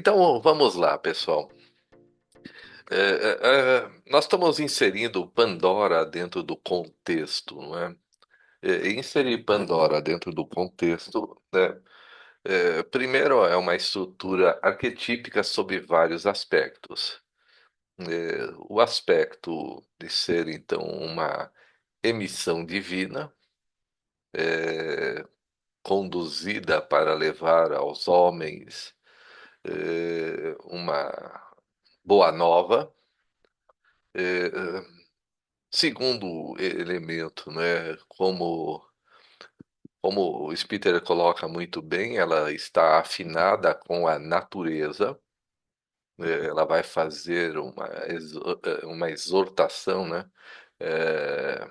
Então, vamos lá, pessoal. Nós estamos inserindo Pandora dentro do contexto, não é? Inserir Pandora dentro do contexto, né? Primeiro, é uma estrutura arquetípica sob vários aspectos. O aspecto de ser, então, uma emissão divina, conduzida para levar aos homens uma boa nova. eh, Segundo elemento, né, como o Spitzer coloca muito bem, ela está afinada com a natureza, ela vai fazer uma exortação, né, eh,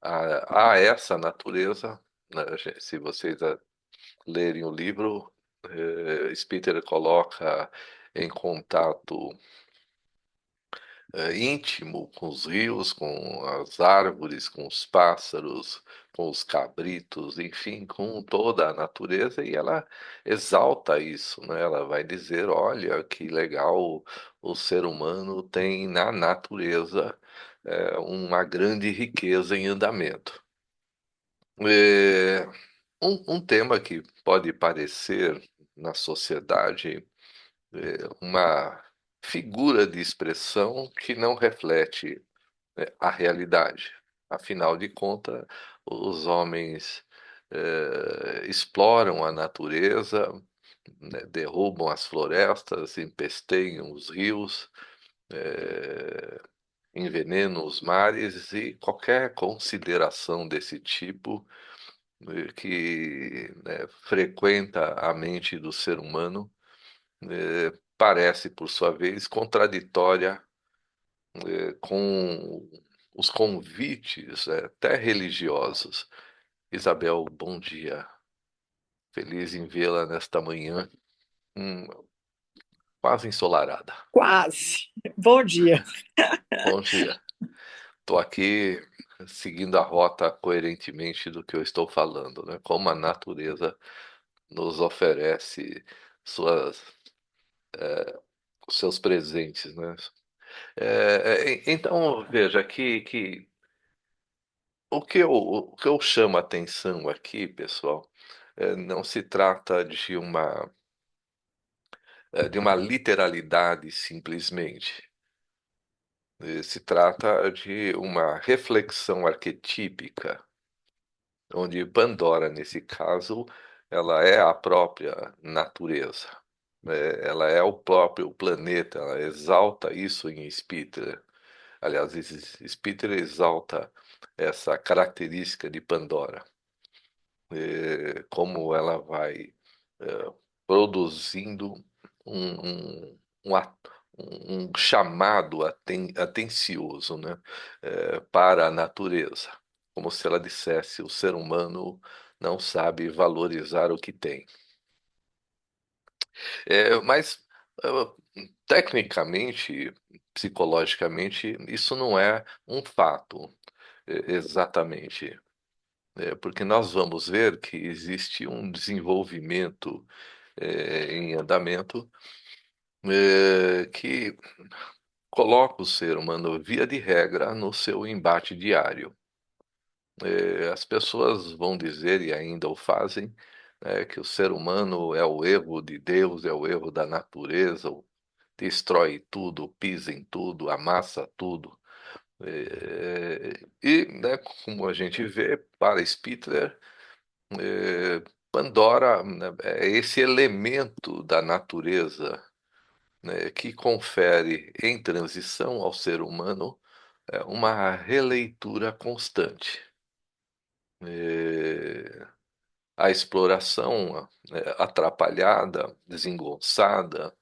a essa natureza, né, se vocês lerem o livro, Spitzer coloca em contato íntimo com os rios, com as árvores, com os pássaros, com os cabritos, enfim, com toda a natureza, e ela exalta isso, né? Ela vai dizer: olha que legal, o ser humano tem na natureza uma grande riqueza em andamento. É, um tema que pode parecer na sociedade uma figura de expressão que não reflete a realidade. Afinal de contas, os homens exploram a natureza, né, derrubam as florestas, empesteiam os rios, eh, envenenam os mares e qualquer consideração desse tipo que né, frequenta a mente do ser humano parece, por sua vez, contraditória com os convites, até religiosos. Isabel, bom dia. Feliz em vê-la nesta manhã, hum, quase ensolarada. Quase. Bom dia. Bom dia. Estou aqui seguindo a rota coerentemente do que eu estou falando, né? Como a natureza nos oferece suas, os seus presentes, né? Então, veja que o que eu chamo a atenção aqui, pessoal, não se trata de uma literalidade simplesmente. Se trata de uma reflexão arquetípica, onde Pandora, nesse caso, ela é a própria natureza. Ela é o próprio planeta, ela exalta isso em Spitzer. Aliás, Spitzer exalta essa característica de Pandora. Como ela vai produzindo um chamado atencioso, né, para a natureza, como se ela dissesse: o ser humano não sabe valorizar o que tem. Mas, tecnicamente, psicologicamente, isso não é um fato, exatamente. Porque nós vamos ver que existe um desenvolvimento em andamento que coloca o ser humano, via de regra, no seu embate diário. As pessoas vão dizer, e ainda o fazem, que o ser humano é o erro de Deus, é o erro da natureza, destrói tudo, pisa em tudo, amassa tudo. E, né, como a gente vê, para Spitzer, Pandora, né, é esse elemento da natureza, né, que confere em transição ao ser humano uma releitura constante. A exploração atrapalhada, desengonçada,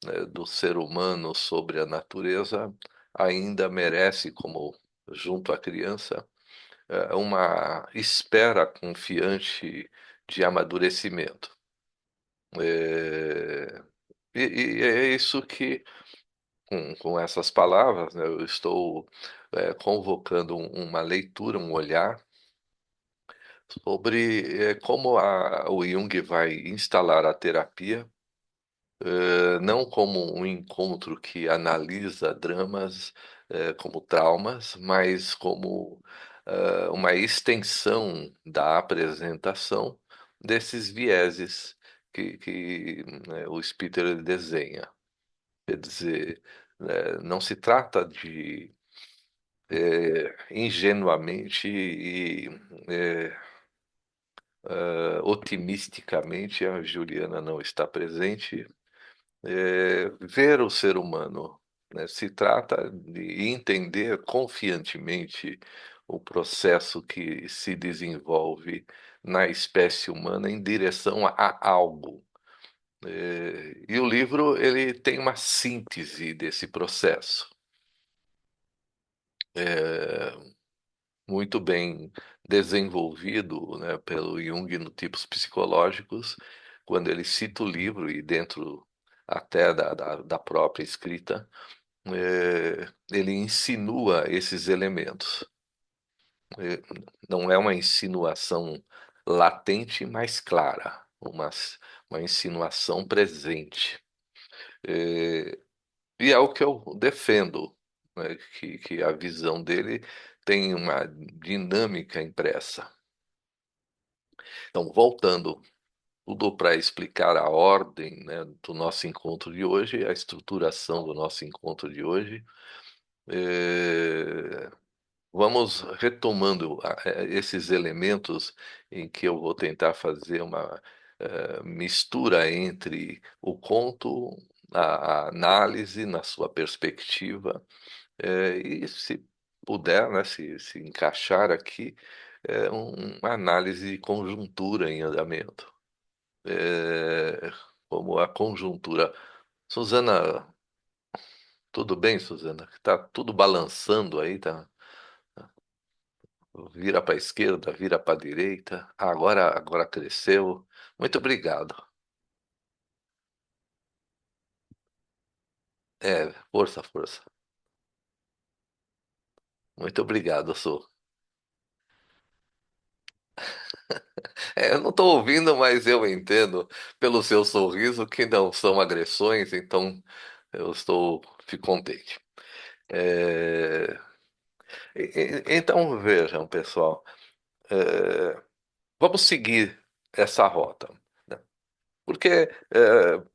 né, do ser humano sobre a natureza ainda merece, como junto à criança, uma espera confiante de amadurecimento. É, e é isso que, com essas palavras, né, eu estou convocando uma leitura, um olhar sobre como o Jung vai instalar a terapia não como um encontro que analisa dramas, como traumas, mas como uma extensão da apresentação desses vieses que o Spitzer ele desenha. Quer dizer, não se trata de ingenuamente e otimisticamente, a Juliana não está presente, ver o ser humano, né? Se trata de entender confiantemente o processo que se desenvolve na espécie humana em direção a algo. E o livro ele tem uma síntese desse processo, muito bem desenvolvido, né, pelo Jung no Tipos Psicológicos, quando ele cita o livro e dentro até da própria escrita, ele insinua esses elementos. É, não é uma insinuação latente, mas clara, uma insinuação presente. É, e é o que eu defendo, né, que a visão dele tem uma dinâmica impressa. Então, voltando tudo para explicar a ordem, né, do nosso encontro de hoje, a estruturação do nosso encontro de hoje. É, Vamos retomando esses elementos em que eu vou tentar fazer uma mistura entre o conto, a análise na sua perspectiva, e se puder, né, se encaixar aqui, uma análise de conjuntura em andamento. É, como a conjuntura. Suzana, tudo bem, Suzana? Tá tudo balançando aí, tá? Vira para a esquerda, vira para a direita. Agora cresceu. Muito obrigado. Força, força. Muito obrigado, Su. Eu não estou ouvindo, mas eu entendo pelo seu sorriso que não são agressões, então fico contente. É, então vejam, pessoal, é, vamos seguir essa rota, né? Porque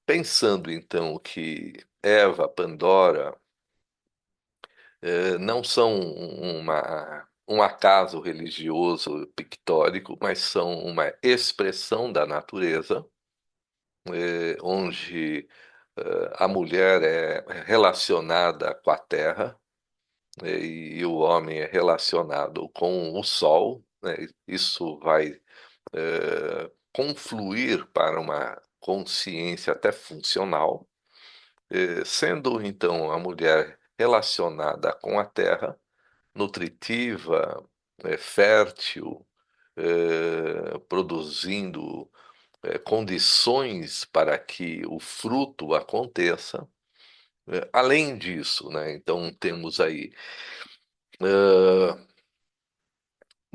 pensando então que Eva, Pandora não são um acaso religioso pictórico, mas são uma expressão da natureza, onde a mulher é relacionada com a terra, e o homem é relacionado com o sol, né? Isso vai confluir para uma consciência até funcional, sendo então a mulher relacionada com a terra nutritiva, fértil, produzindo condições para que o fruto aconteça. Além disso, né, então temos aí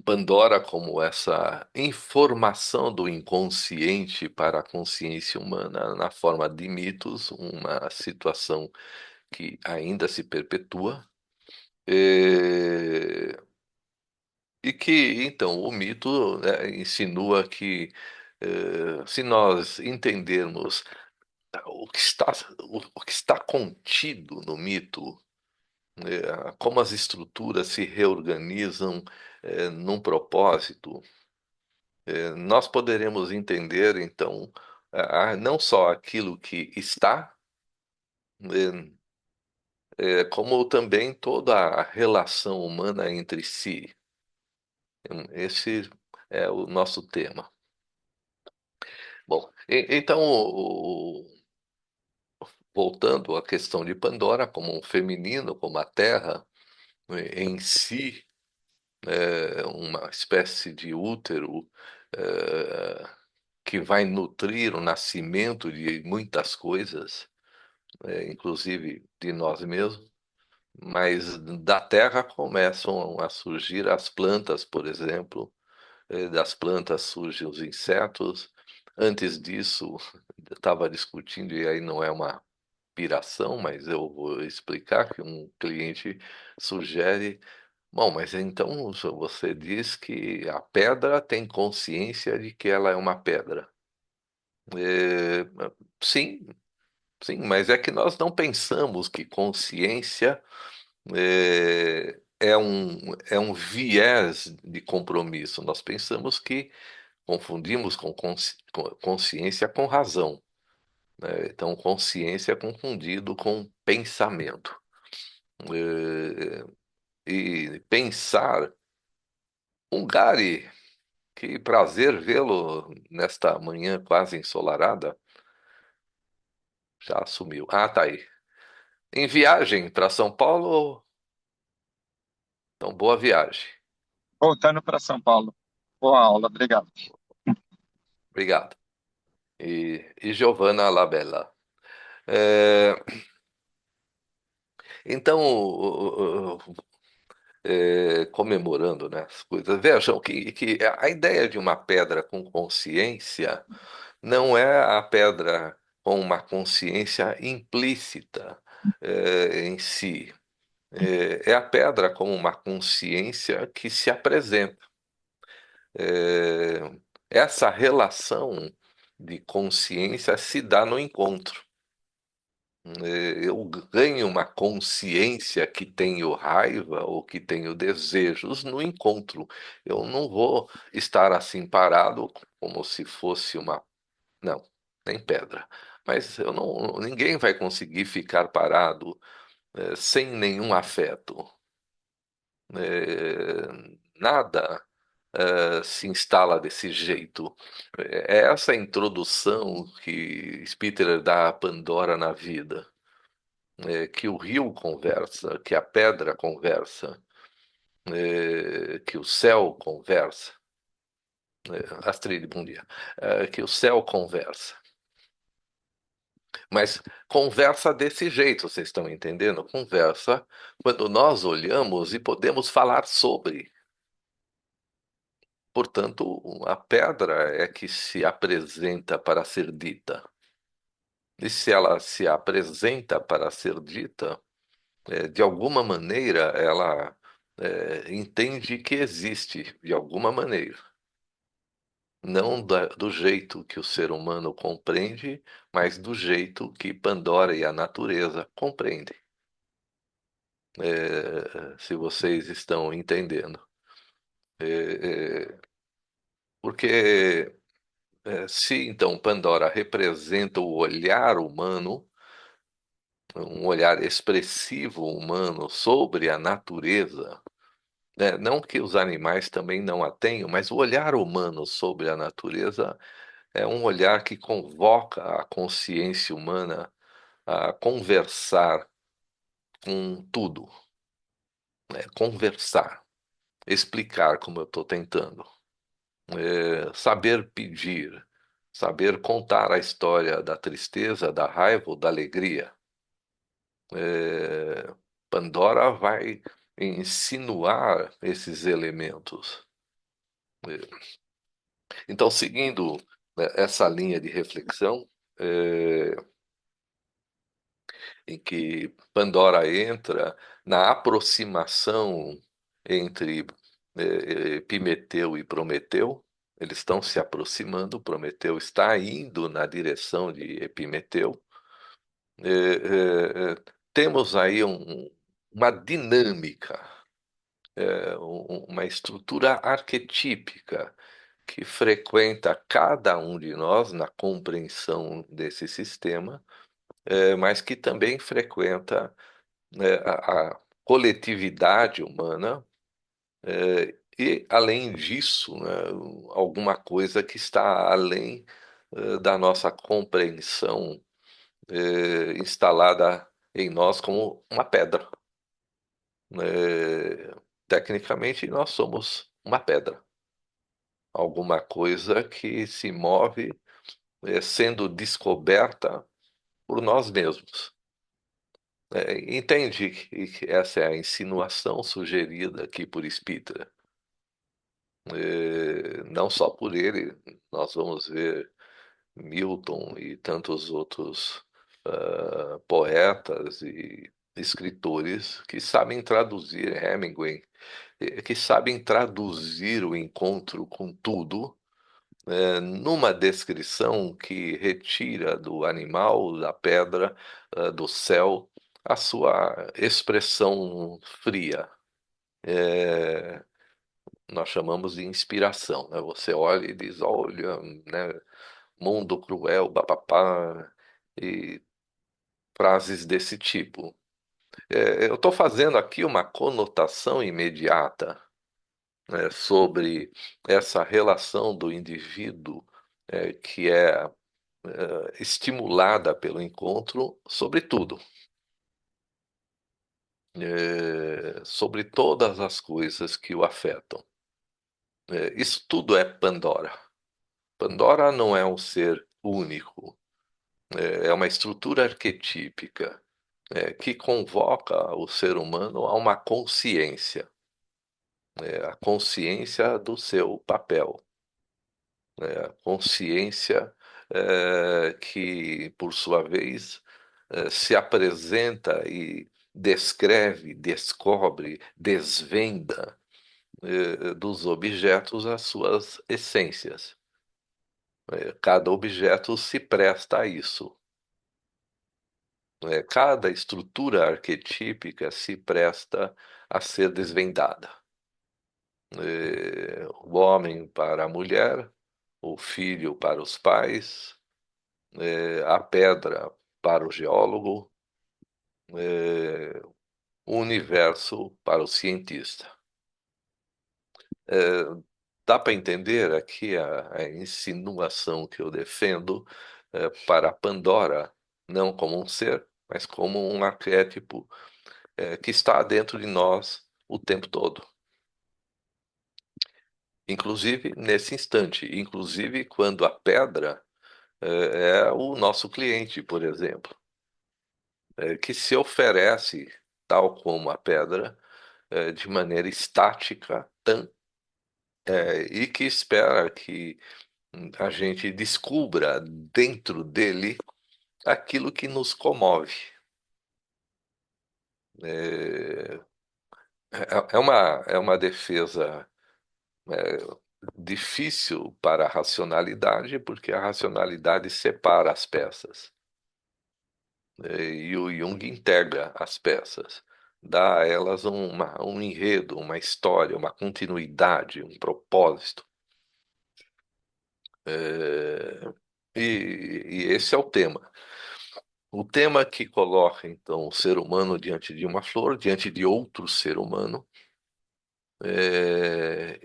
Pandora como essa informação do inconsciente para a consciência humana na forma de mitos, uma situação que ainda se perpetua. eh, E que, então, o mito, né, insinua que se nós entendermos o que está, o que está contido no mito, como as estruturas se reorganizam num propósito, nós poderemos entender, então, não só aquilo que está, como também toda a relação humana entre si. Esse é o nosso tema. Bom, então, voltando à questão de Pandora, como um feminino, como a Terra, em si, uma espécie de útero eh, que vai nutrir o nascimento de muitas coisas, inclusive de nós mesmos, mas da Terra começam a surgir as plantas, por exemplo, das plantas surgem os insetos, Antes disso, eu estava discutindo, e aí não é uma piração, mas eu vou explicar que um cliente sugere, bom, mas então você diz que a pedra tem consciência de que ela é uma pedra. É, sim, sim, mas é que nós não pensamos que consciência é um viés de compromisso. Nós pensamos que confundimos com consciência com razão, né? Então, consciência é confundido com pensamento. Eh, e pensar, um Gary, que prazer vê-lo nesta manhã quase ensolarada. Já sumiu. Ah, tá aí. Em viagem para São Paulo, então boa viagem. Voltando para São Paulo. Boa aula, obrigado. Obrigado. E Giovanna Labella. É, então, comemorando, né, as coisas, vejam que a ideia de uma pedra com consciência não é a pedra com uma consciência implícita em si. É a pedra com uma consciência que se apresenta. É, essa relação de consciência se dá no encontro. Eu ganho uma consciência que tenho raiva ou que tenho desejos no encontro. Eu não vou estar assim parado como se fosse uma. Não, nem pedra. Mas eu não, ninguém vai conseguir ficar parado sem nenhum afeto. Nada se instala desse jeito. É essa introdução que Spitteler dá a Pandora na vida. Que o rio conversa, que a pedra conversa, que o céu conversa. Astrid, bom dia. Que o céu conversa. Mas conversa desse jeito, vocês estão entendendo? Conversa quando nós olhamos e podemos falar sobre. Portanto, a pedra é que se apresenta para ser dita. E se ela se apresenta para ser dita, de alguma maneira ela entende que existe, de alguma maneira. Não do jeito que o ser humano compreende, mas do jeito que Pandora e a natureza compreendem. Se vocês estão entendendo. É, porque se então Pandora representa o olhar humano, um olhar expressivo humano sobre a natureza, né? Não que os animais também não a tenham, mas o olhar humano sobre a natureza é um olhar que convoca a consciência humana a conversar com tudo, né? Conversar, explicar como eu estou tentando, saber pedir, saber contar a história da tristeza, da raiva ou da alegria. É, Pandora vai insinuar esses elementos. Então, seguindo, né, essa linha de reflexão, é, em que Pandora entra na aproximação entre Epimeteu e Prometeu, eles estão se aproximando, Prometeu está indo na direção de Epimeteu. Temos aí uma dinâmica, uma estrutura arquetípica que frequenta cada um de nós na compreensão desse sistema, mas que também frequenta, né, a coletividade humana, e, além disso, né, alguma coisa que está além, da nossa compreensão, instalada em nós como uma pedra. Tecnicamente, nós somos uma pedra, alguma coisa que se move, sendo descoberta por nós mesmos. Entende que essa é a insinuação sugerida aqui por Spitzer. Não só por ele, nós vamos ver. Milton e tantos outros poetas e escritores que sabem traduzir Hemingway, que sabem traduzir o encontro com tudo, numa descrição que retira do animal, da pedra, do céu, a sua expressão fria. Nós chamamos de inspiração, né? Você olha e diz, olha, né, mundo cruel, papapá, e frases desse tipo. Eu estou fazendo aqui uma conotação imediata, né, sobre essa relação do indivíduo, que é estimulada pelo encontro, sobretudo, sobre todas as coisas que o afetam. Isso tudo é Pandora. Pandora não é um ser único, é uma estrutura arquetípica, que convoca o ser humano a uma consciência, a consciência do seu papel, a consciência que, por sua vez, se apresenta e descreve, descobre, desvenda dos objetos as suas essências. Cada objeto se presta a isso. Cada estrutura arquetípica se presta a ser desvendada. O homem para a mulher, o filho para os pais, a pedra para o geólogo, o universo para o cientista. É, Dá para entender aqui a insinuação que eu defendo, para Pandora, não como um ser, mas como um arquétipo, que está dentro de nós o tempo todo. Inclusive nesse instante, inclusive quando a pedra é o nosso cliente, por exemplo, que se oferece, tal como a pedra, de maneira estática, e que espera que a gente descubra dentro dele aquilo que nos comove. É, é uma defesa é, difícil para a racionalidade, porque a racionalidade separa as peças. E o Jung integra as peças, dá a elas um enredo, uma história, uma continuidade, um propósito. É, e esse é o tema. O tema que coloca, então, o ser humano diante de uma flor, diante de outro ser humano,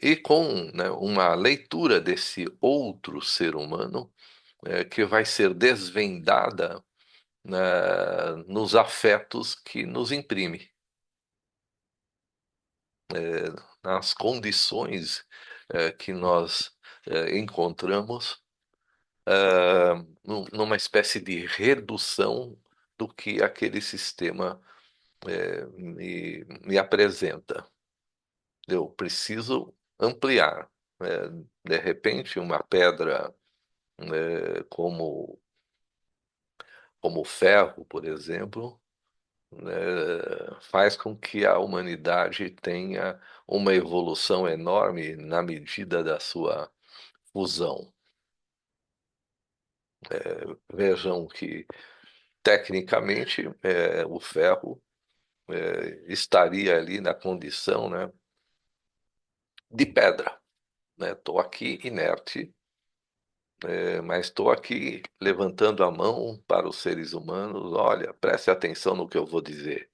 e com, né, uma leitura desse outro ser humano, que vai ser desvendada, né, nos afetos que nos imprime, nas condições que nós encontramos, numa espécie de redução do que aquele sistema me apresenta. Eu preciso ampliar. De repente, uma pedra, como o ferro, por exemplo, faz com que a humanidade tenha uma evolução enorme na medida da sua fusão. Vejam que, tecnicamente, o ferro estaria ali na condição, né, de pedra. Estou aqui inerte, mas estou aqui levantando a mão para os seres humanos. Olha, preste atenção no que eu vou dizer.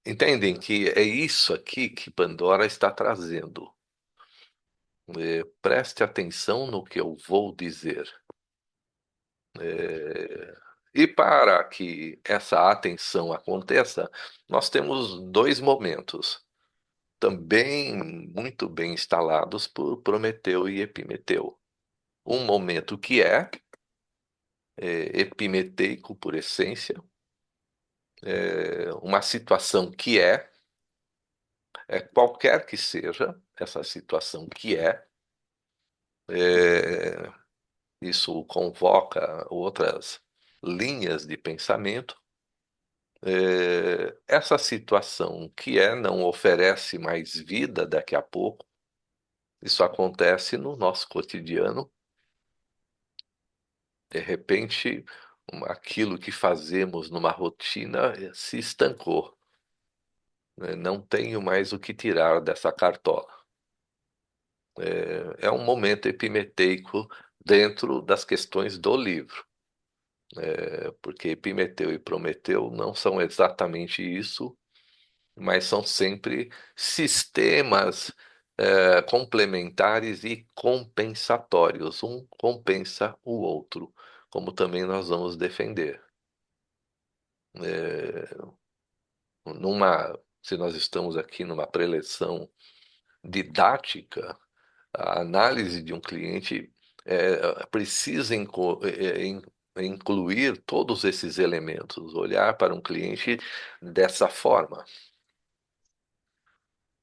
Entendem que é isso aqui que Pandora está trazendo. Preste atenção no que eu vou dizer. E para que essa atenção aconteça, nós temos dois momentos, também muito bem instalados por Prometeu e Epimeteu. Um momento que epimeteico por essência, uma situação que qualquer que seja essa situação que isso convoca outras linhas de pensamento. Essa situação que não oferece mais vida daqui a pouco, isso acontece no nosso cotidiano. De repente, aquilo que fazemos numa rotina se estancou, né? Não tenho mais o que tirar dessa cartola. É um momento epimeteico dentro das questões do livro, porque Epimeteu e Prometeu não são exatamente isso, mas são sempre sistemas complementares e compensatórios. Um compensa o outro, como também nós vamos defender. É, se nós estamos aqui numa preleção didática, a análise de um cliente precisa incluir todos esses elementos, olhar para um cliente dessa forma,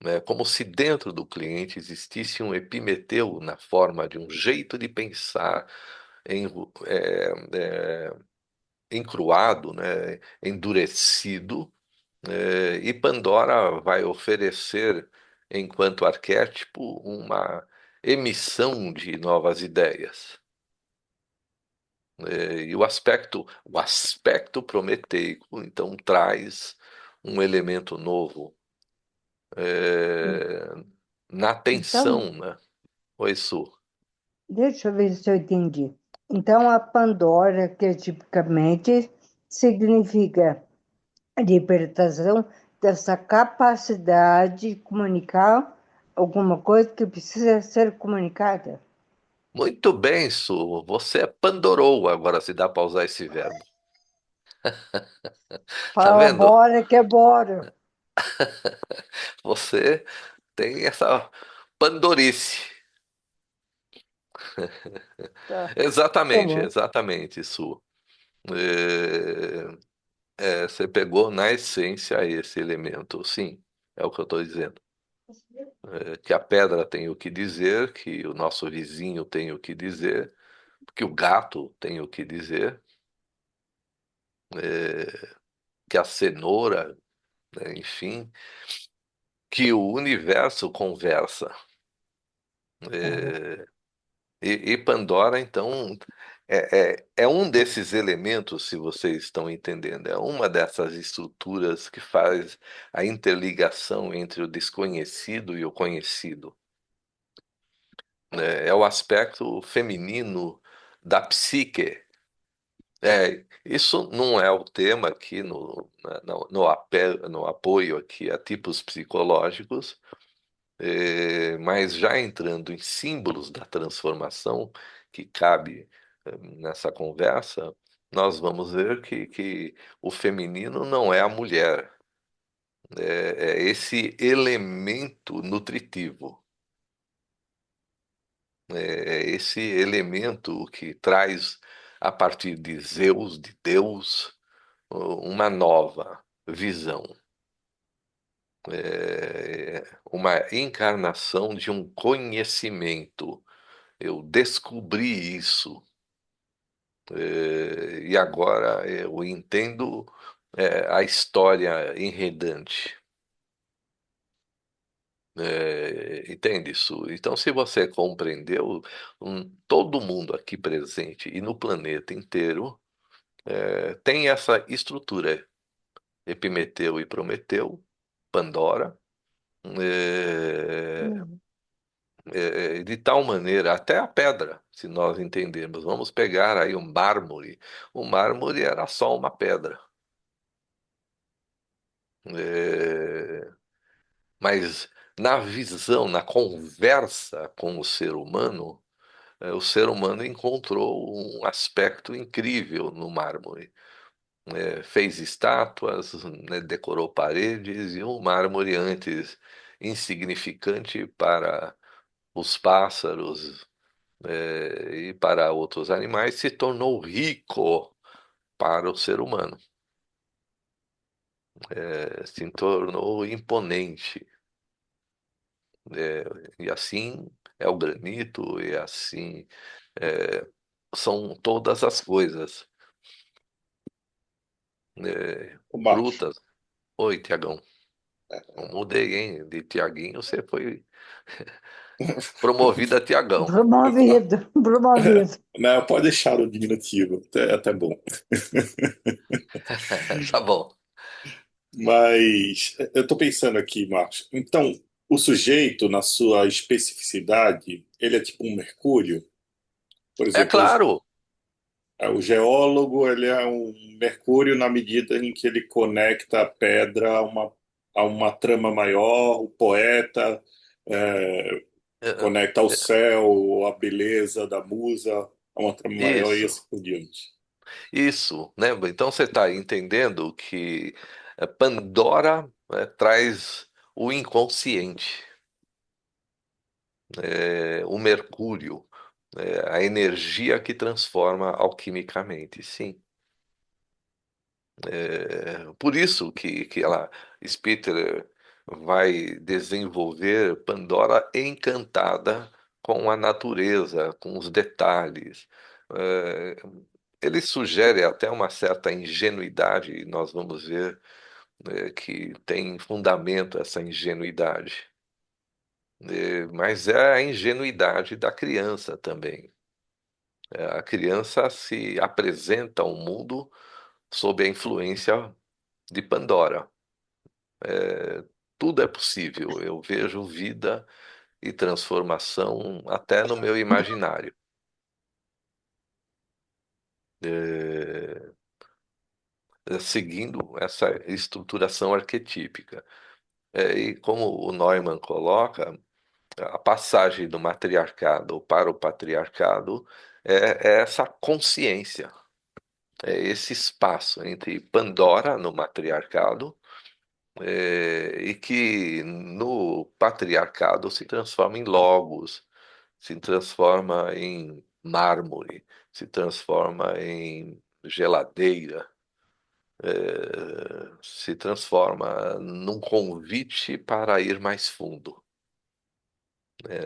né? Como se dentro do cliente existisse um epimeteu na forma de um jeito de pensar em, é, é, encruado, né? Endurecido. E Pandora vai oferecer, enquanto arquétipo, uma emissão de novas ideias. E o aspecto prometeico, então, traz um elemento novo é, na Então, tensão, né? Oi, Su. deixa eu ver se eu entendi. Então, a Pandora, que tipicamente significa a libertação dessa capacidade de comunicar alguma coisa que precisa ser comunicada. Muito bem, Su. Você pandorou, agora se dá para usar esse verbo. Tá Fala, vendo? bora que é bora. Você tem essa pandorice. Tá, tá Exatamente, bom. exatamente, Su. Você pegou na essência esse elemento, sim, é o que eu estou dizendo. Que a pedra tem o que dizer, que o nosso vizinho tem o que dizer, que o gato tem o que dizer, que a cenoura, né, enfim, que o universo conversa. Tá. É, e Pandora, então, é um desses elementos, se vocês estão entendendo, é uma dessas estruturas que faz a interligação entre o desconhecido e o conhecido, né? É o aspecto feminino da psique. Isso não é o tema aqui no apoio aqui a tipos psicológicos, mas já entrando em símbolos da transformação que cabe nessa conversa, nós vamos ver que o feminino não é a mulher, é esse elemento nutritivo, é esse elemento que traz, a partir de Zeus, de Deus, uma nova visão, uma encarnação de um conhecimento. Eu descobri isso, e agora eu entendo a história enredante. Entende isso? Então, se você compreendeu, todo mundo aqui presente e no planeta inteiro tem essa estrutura: Epimeteu e Prometeu, Pandora, é, Hum. de tal maneira, até a pedra, se nós entendermos. Vamos pegar aí o mármore. O mármore era só uma pedra. É, mas na visão, na conversa com o ser humano, o ser humano encontrou um aspecto incrível no mármore. Fez estátuas, né, decorou paredes, e um mármore antes insignificante para os pássaros, e para outros animais, se tornou rico para o ser humano. Se tornou imponente. E assim é o granito, e assim são todas as coisas. O Marcos, Frutas. Oi, Tiagão. Eu mudei, hein? De Tiaguinho, você foi promovido a Tiagão. Promovido, promovido. não, pode deixar o diminutivo, é até bom. Tá bom. Mas eu estou pensando aqui, Marcos. Então, o sujeito, na sua especificidade, ele é tipo um mercúrio? Por É exemplo, claro. o geólogo, ele é um mercúrio na medida em que ele conecta a pedra a uma trama maior, o poeta é, É, conecta ao céu, a beleza da musa a uma trama maior e Isso. assim por diante. Isso, né? Então você está entendendo que Pandora traz o inconsciente, o Mercúrio, a energia que transforma alquimicamente, sim. Por isso que ela, Spitzer vai desenvolver Pandora encantada com a natureza, com os detalhes. É, Ele sugere até uma certa ingenuidade, e nós vamos ver que tem fundamento essa ingenuidade. Mas é a ingenuidade da criança também. A criança se apresenta ao mundo sob a influência de Pandora. Tudo é possível. Eu vejo vida e transformação até no meu imaginário. Seguindo essa estruturação arquetípica. E como o Neumann coloca, a passagem do matriarcado para o patriarcado é essa consciência, é esse espaço entre Pandora no matriarcado e que no patriarcado se transforma em logos, se transforma em mármore, se transforma em geladeira, se transforma num convite para ir mais fundo,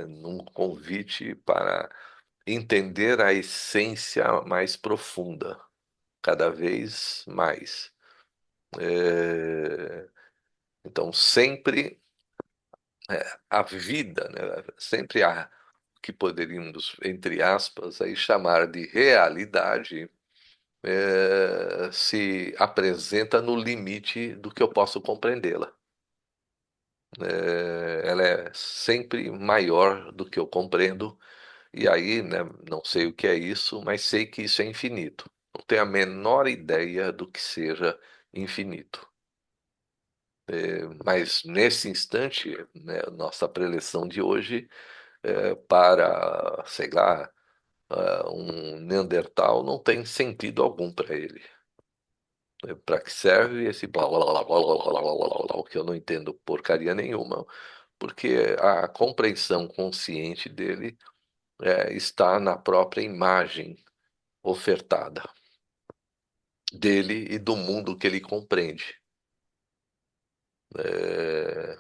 num convite para entender a essência mais profunda, cada vez mais. Então, sempre a vida, né? Sempre há que poderíamos, entre aspas, aí chamar de realidade, se apresenta no limite do que eu posso compreendê-la. Ela é sempre maior do que eu compreendo, e aí, né, não sei o que é isso, mas sei que isso é infinito. Não tenho a menor ideia do que seja infinito. Mas nesse instante, né, nossa preleção de hoje, para, sei lá, um Neandertal não tem sentido algum para ele. Para que serve esse blá blá blá blá blá blá blá blá blá, que eu não entendo porcaria nenhuma, porque a compreensão consciente dele está na própria imagem ofertada dele e do mundo que ele compreende. É,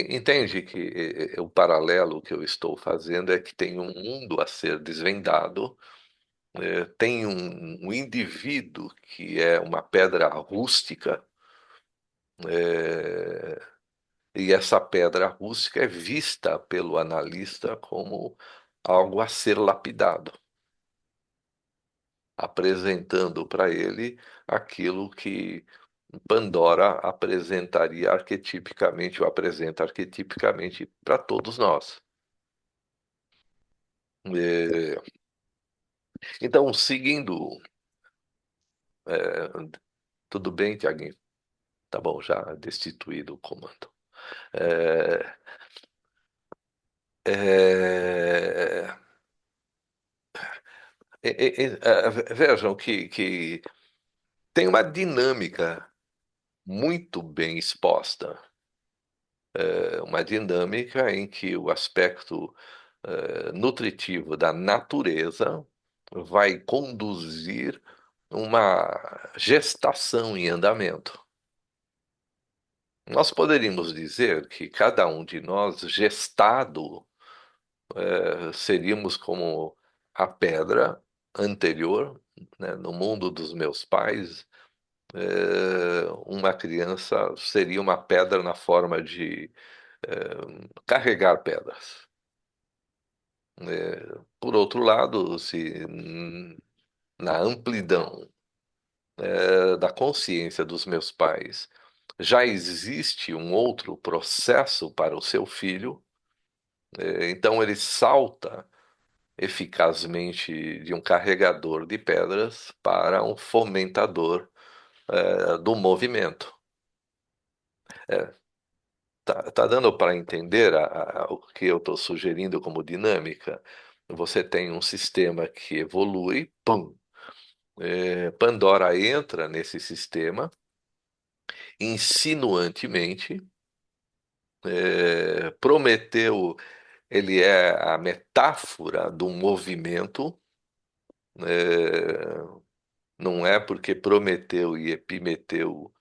Entende que o paralelo que eu estou fazendo é que tem um mundo a ser desvendado, tem um indivíduo que é uma pedra rústica, é, e essa pedra rústica é vista pelo analista como algo a ser lapidado, apresentando para ele aquilo que Pandora apresentaria arquetipicamente, ou apresenta arquetipicamente para todos nós. É, Então, seguindo, é, tudo bem, Tiaguinho? Tá bom, já destituído o comando. É, é, Vejam que tem uma dinâmica muito bem exposta, uma dinâmica em que o aspecto nutritivo da natureza vai conduzir uma gestação em andamento. Nós poderíamos dizer que cada um de nós, gestado, seríamos como a pedra anterior, né, no mundo dos meus pais, uma criança seria uma pedra na forma de carregar pedras. Por outro lado, se na amplidão da consciência dos meus pais já existe um outro processo para o seu filho, então ele salta eficazmente de um carregador de pedras para um fomentador do movimento. Tá dando para entender o que eu estou sugerindo como dinâmica? Você tem um sistema que evolui, pum, Pandora entra nesse sistema insinuantemente. Prometeu, ele é a metáfora do movimento. Não é porque Prometeu e Epimeteu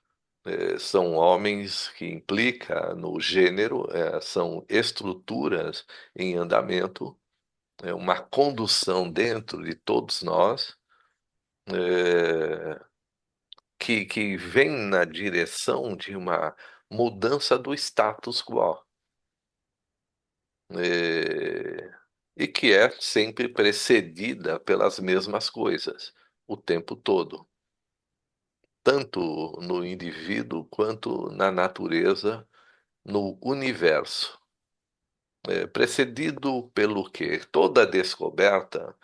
são homens que implica no gênero, são estruturas em andamento, uma condução dentro de todos nós, é, que vem na direção de uma mudança do status quo, e que é sempre precedida pelas mesmas coisas, o tempo todo, tanto no indivíduo quanto na natureza, no universo. Precedido pelo quê? Toda descoberta,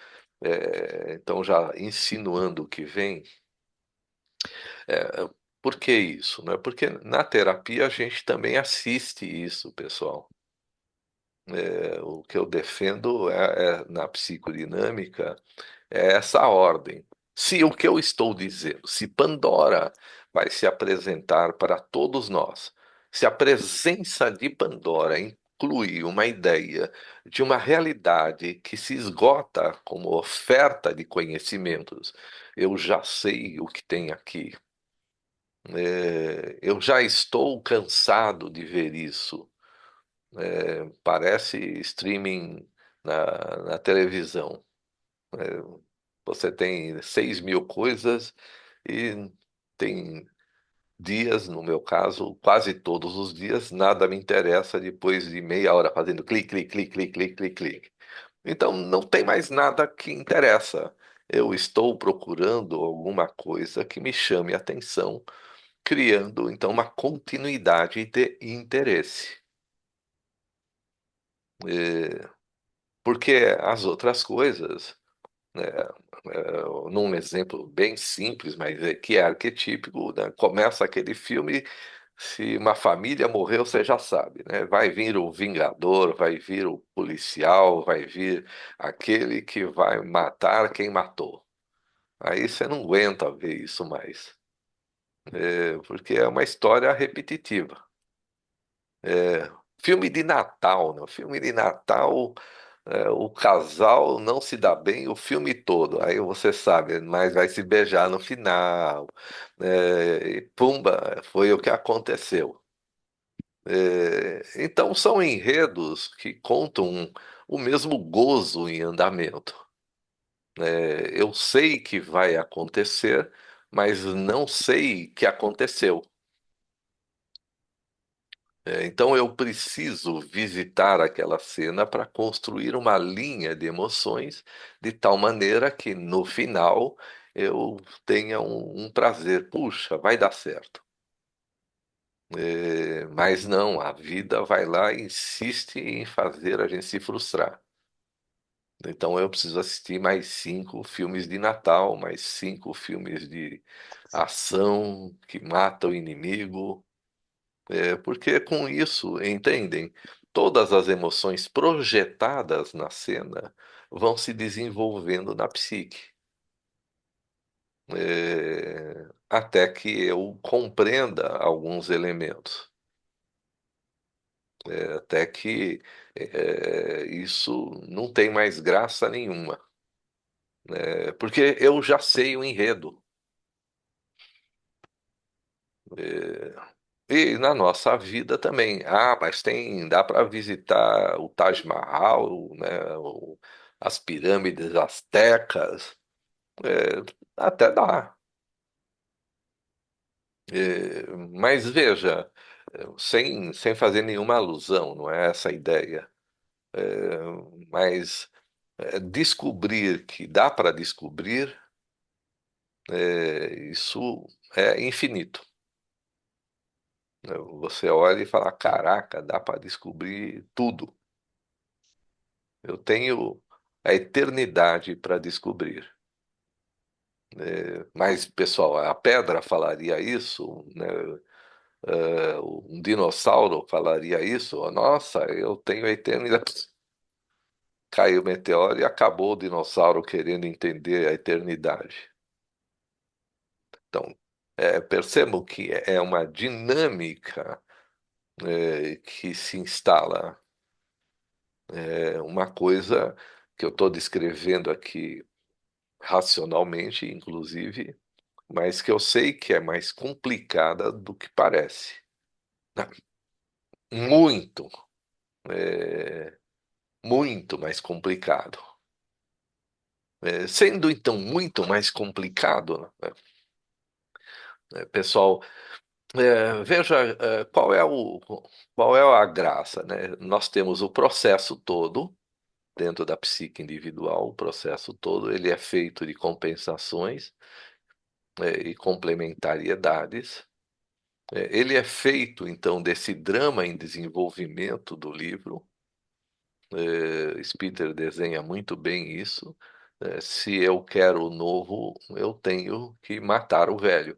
então já insinuando o que vem, é, por que isso? Né? Porque na terapia a gente também assiste isso, pessoal. O que eu defendo na psicodinâmica é essa ordem. Se o que eu estou dizendo, se Pandora vai se apresentar para todos nós, se a presença de Pandora inclui uma ideia de uma realidade que se esgota como oferta de conhecimentos, eu já sei o que tem aqui. Eu já estou cansado de ver isso. Parece streaming na televisão. Você tem 6.000 coisas e tem dias, no meu caso, quase todos os dias, nada me interessa depois de meia hora fazendo clique, clique, clique, clique, clique, clique, clique. Então não tem mais nada que interessa. Eu estou procurando alguma coisa que me chame a atenção, criando então uma continuidade de interesse. Porque as outras coisas, né, num exemplo bem simples, mas que é arquetípico, né? Começa aquele filme, se uma família morreu, você já sabe, né? Vai vir o vingador, vai vir o policial, vai vir aquele que vai matar quem matou. Aí você não aguenta ver isso mais, porque é uma história repetitiva. Filme de Natal, né? Filme de Natal, o casal não se dá bem o filme todo. Aí você sabe, mas vai se beijar no final. E pumba, foi o que aconteceu. Então são enredos que contam o mesmo gozo em andamento. Eu sei que vai acontecer, mas não sei que aconteceu. Então eu preciso visitar aquela cena para construir uma linha de emoções de tal maneira que no final eu tenha um prazer. Puxa, vai dar certo. Mas não, a vida vai lá e insiste em fazer a gente se frustrar. Então eu preciso assistir mais 5 filmes de Natal, mais 5 filmes de ação que mata o inimigo. Porque com isso, entendem? Todas as emoções projetadas na cena vão se desenvolvendo na psique, até que eu compreenda alguns elementos, até que isso não tem mais graça nenhuma, porque eu já sei o enredo. E na nossa vida também. Ah, mas dá para visitar o Taj Mahal, né? as pirâmides astecas, até dá. Mas veja, sem fazer nenhuma alusão, não é essa a ideia. É, mas descobrir que dá para descobrir, isso é infinito. Você olha e fala, caraca, dá para descobrir tudo. Eu tenho a eternidade para descobrir. Mas, pessoal, a pedra falaria isso, né? Um dinossauro falaria isso. Nossa, eu tenho a eternidade. Caiu o meteoro e acabou o dinossauro querendo entender a eternidade. Então, percebam que é uma dinâmica, que se instala. Uma coisa que eu estou descrevendo aqui racionalmente, inclusive, mas que eu sei que é mais complicada do que parece. Muito, é, muito mais complicado. Sendo então muito mais complicado, pessoal, veja, qual é a graça, né? Nós temos o processo todo dentro da psique individual, o processo todo, ele é feito de compensações, e complementariedades. Ele é feito, então, desse drama em desenvolvimento do livro. Spitzer desenha muito bem isso. Se eu quero o novo, eu tenho que matar o velho.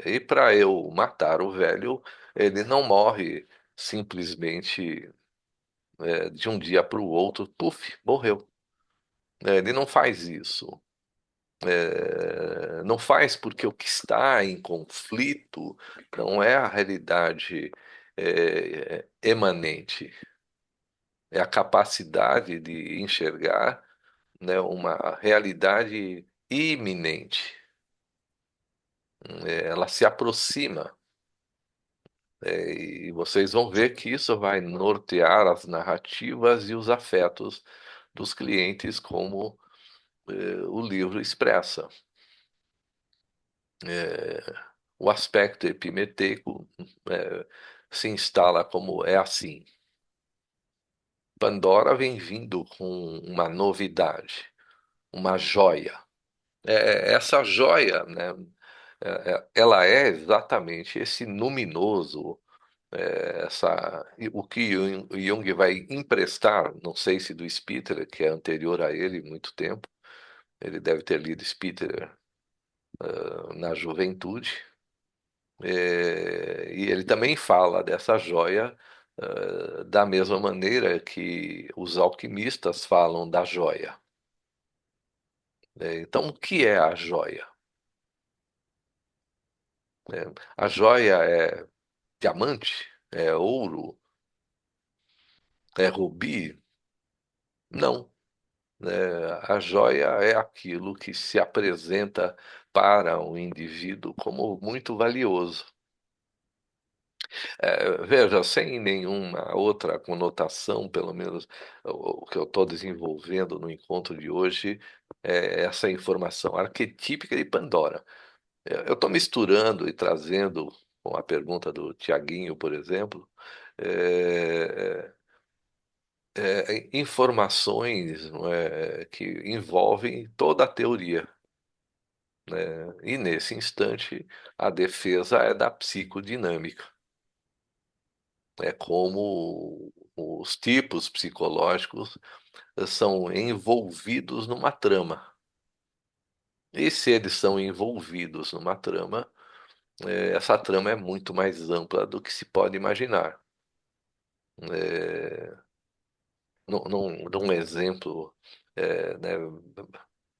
E para eu matar o velho, ele não morre simplesmente, de um dia para o outro, puf, morreu. Ele não faz isso. Não faz porque o que está em conflito não é a realidade emanente, é a capacidade de enxergar, né, uma realidade iminente. Ela se aproxima, e vocês vão ver que isso vai nortear as narrativas e os afetos dos clientes, como o livro expressa. O aspecto epimeteico se instala como é assim. Pandora vem vindo com uma novidade, uma joia. Essa joia, né, ela é exatamente esse luminoso, o que Jung vai emprestar, não sei se do Spitzer, que é anterior a ele, muito tempo, ele deve ter lido Spitzer na juventude. E ele também fala dessa joia, da mesma maneira que os alquimistas falam da joia. Então, o que é a joia? A joia é diamante? É ouro? É rubi? Não. A joia é aquilo que se apresenta para um indivíduo como muito valioso. Veja, sem nenhuma outra conotação, pelo menos o que eu estou desenvolvendo no encontro de hoje, é essa informação arquetípica de Pandora. Eu estou misturando e trazendo, com a pergunta do Tiaguinho, por exemplo, é, informações, não é, que envolvem toda a teoria, né? E nesse instante, a defesa é da psicodinâmica. É como os tipos psicológicos são envolvidos numa trama. E se eles são envolvidos numa trama, essa trama é muito mais ampla do que se pode imaginar. É, num exemplo, né,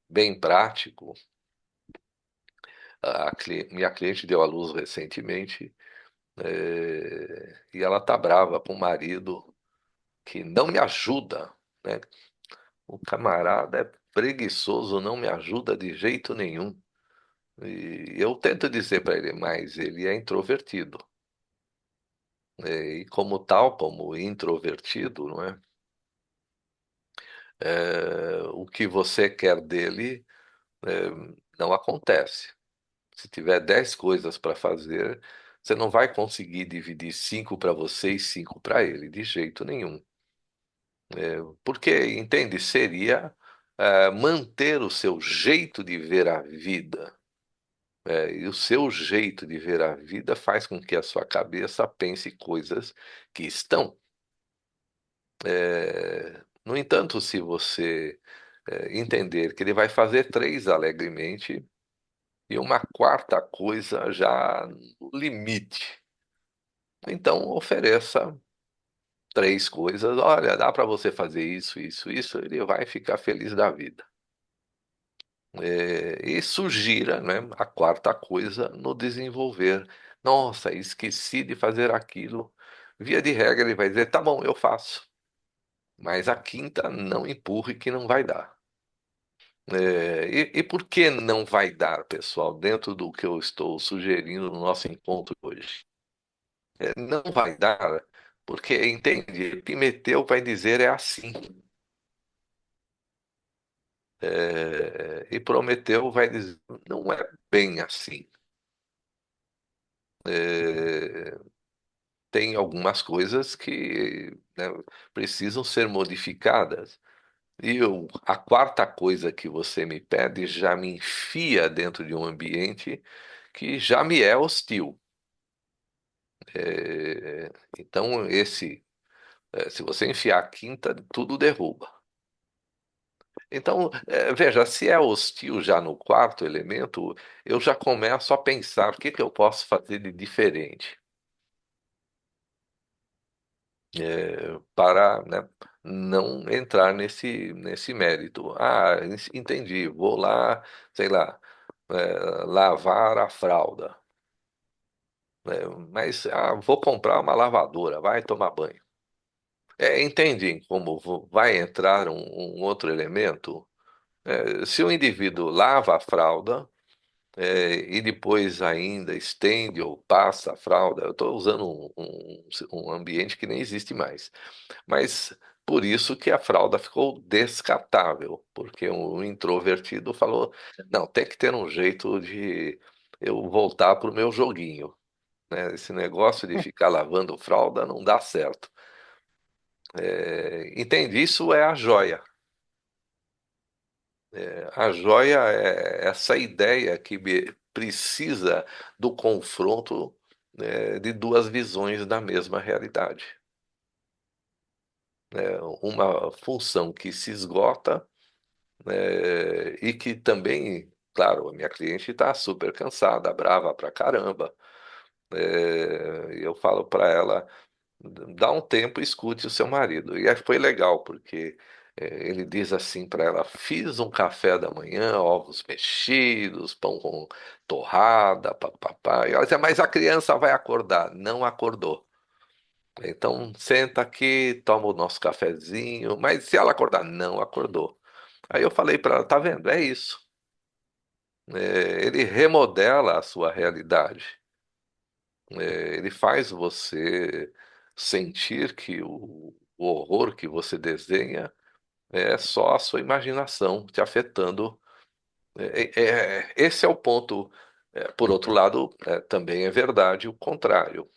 bem prático, minha cliente deu à luz recentemente, e ela tá brava com o marido que não me ajuda, né? O camarada é preguiçoso, não me ajuda de jeito nenhum. E eu tento dizer para ele, mas ele é introvertido. E como tal, como introvertido, não é? O que você quer dele, é, não acontece. Se tiver 10 coisas para fazer, você não vai conseguir dividir 5 para você e 5 para ele, de jeito nenhum. Porque, entende, seria manter o seu jeito de ver a vida. E o seu jeito de ver a vida faz com que a sua cabeça pense coisas que estão. No entanto, se você entender que ele vai fazer três alegremente e uma quarta coisa já no limite, então ofereça três coisas. Olha, dá para você fazer isso, isso, isso. Ele vai ficar feliz da vida. E sugira, né, a quarta coisa no desenvolver. Nossa, esqueci de fazer aquilo. Via de regra, ele vai dizer: tá bom, eu faço. Mas a quinta não empurre que não vai dar. E por que não vai dar, pessoal, dentro do que eu estou sugerindo no nosso encontro hoje? Não vai dar porque, entende, Epimeteu vai dizer é assim. E Prometeu vai dizer não é bem assim. É, tem algumas coisas que, né, precisam ser modificadas. A quarta coisa que você me pede já me enfia dentro de um ambiente que já me é hostil. Então, se você enfiar a quinta, tudo derruba. Então, veja, se é hostil já no quarto elemento, eu já começo a pensar o que que eu posso fazer de diferente, para, né, não entrar nesse mérito. Ah, entendi, vou lá, sei lá, lavar a fralda. Mas vou comprar uma lavadora, vai tomar banho. Entendem como vai entrar um outro elemento? Se o indivíduo lava a fralda, e depois ainda estende ou passa a fralda, eu estou usando um ambiente que nem existe mais. Mas por isso que a fralda ficou descartável, porque um introvertido falou: não, tem que ter um jeito de eu voltar para o meu joguinho, né? Esse negócio de ficar lavando fralda não dá certo. Entende? Isso é a joia. A joia é essa ideia que precisa do confronto, de duas visões da mesma realidade. Uma função que se esgota, e que também, claro, a minha cliente está super cansada, brava pra caramba. Eu falo para ela: dá um tempo e escute o seu marido. E aí foi legal, porque ele diz assim para ela: fiz um café da manhã, ovos mexidos, pão com torrada, papapá. E ela dizia: mas a criança vai acordar. Não acordou. Então senta aqui, toma o nosso cafezinho. Mas se ela acordar, não acordou. Aí eu falei para ela: tá vendo? É isso. Ele remodela a sua realidade. Ele faz você sentir que o horror que você desenha é só a sua imaginação te afetando. Esse é o ponto. Por outro lado, também é verdade o contrário.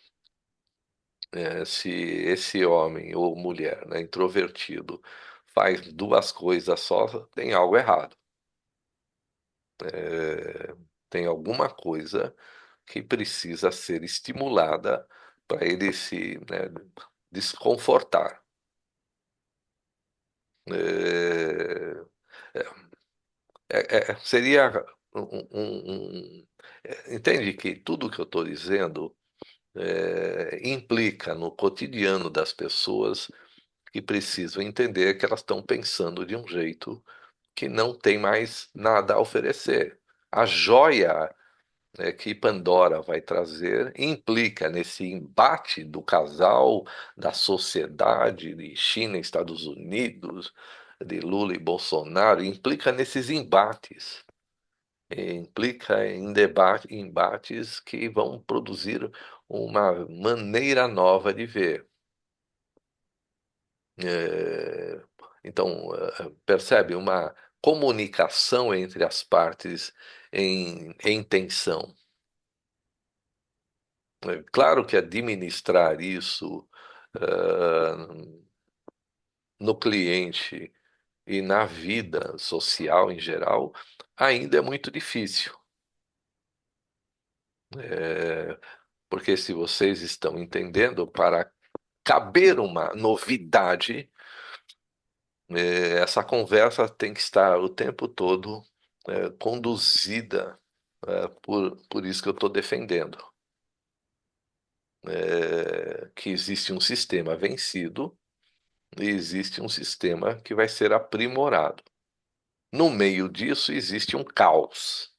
Se esse homem ou mulher, né, introvertido, faz duas coisas só, tem algo errado. É, tem alguma coisa que precisa ser estimulada para ele se, né, desconfortar. É, seria entende que tudo que eu estou dizendo implica no cotidiano das pessoas que precisam entender que elas estão pensando de um jeito que não tem mais nada a oferecer. A joia, que Pandora vai trazer implica nesse embate do casal, da sociedade, de China e Estados Unidos, de Lula e Bolsonaro, implica nesses embates, implica em embates que vão produzir uma maneira nova de ver. É, Então, percebe uma comunicação entre as partes em tensão. É claro que administrar isso ah, no cliente e na vida social em geral ainda é muito difícil. É, porque se vocês estão entendendo, para caber uma novidade, essa conversa tem que estar o tempo todo conduzida por isso que eu estou defendendo. Que existe um sistema vencido e existe um sistema que vai ser aprimorado. No meio disso existe um caos,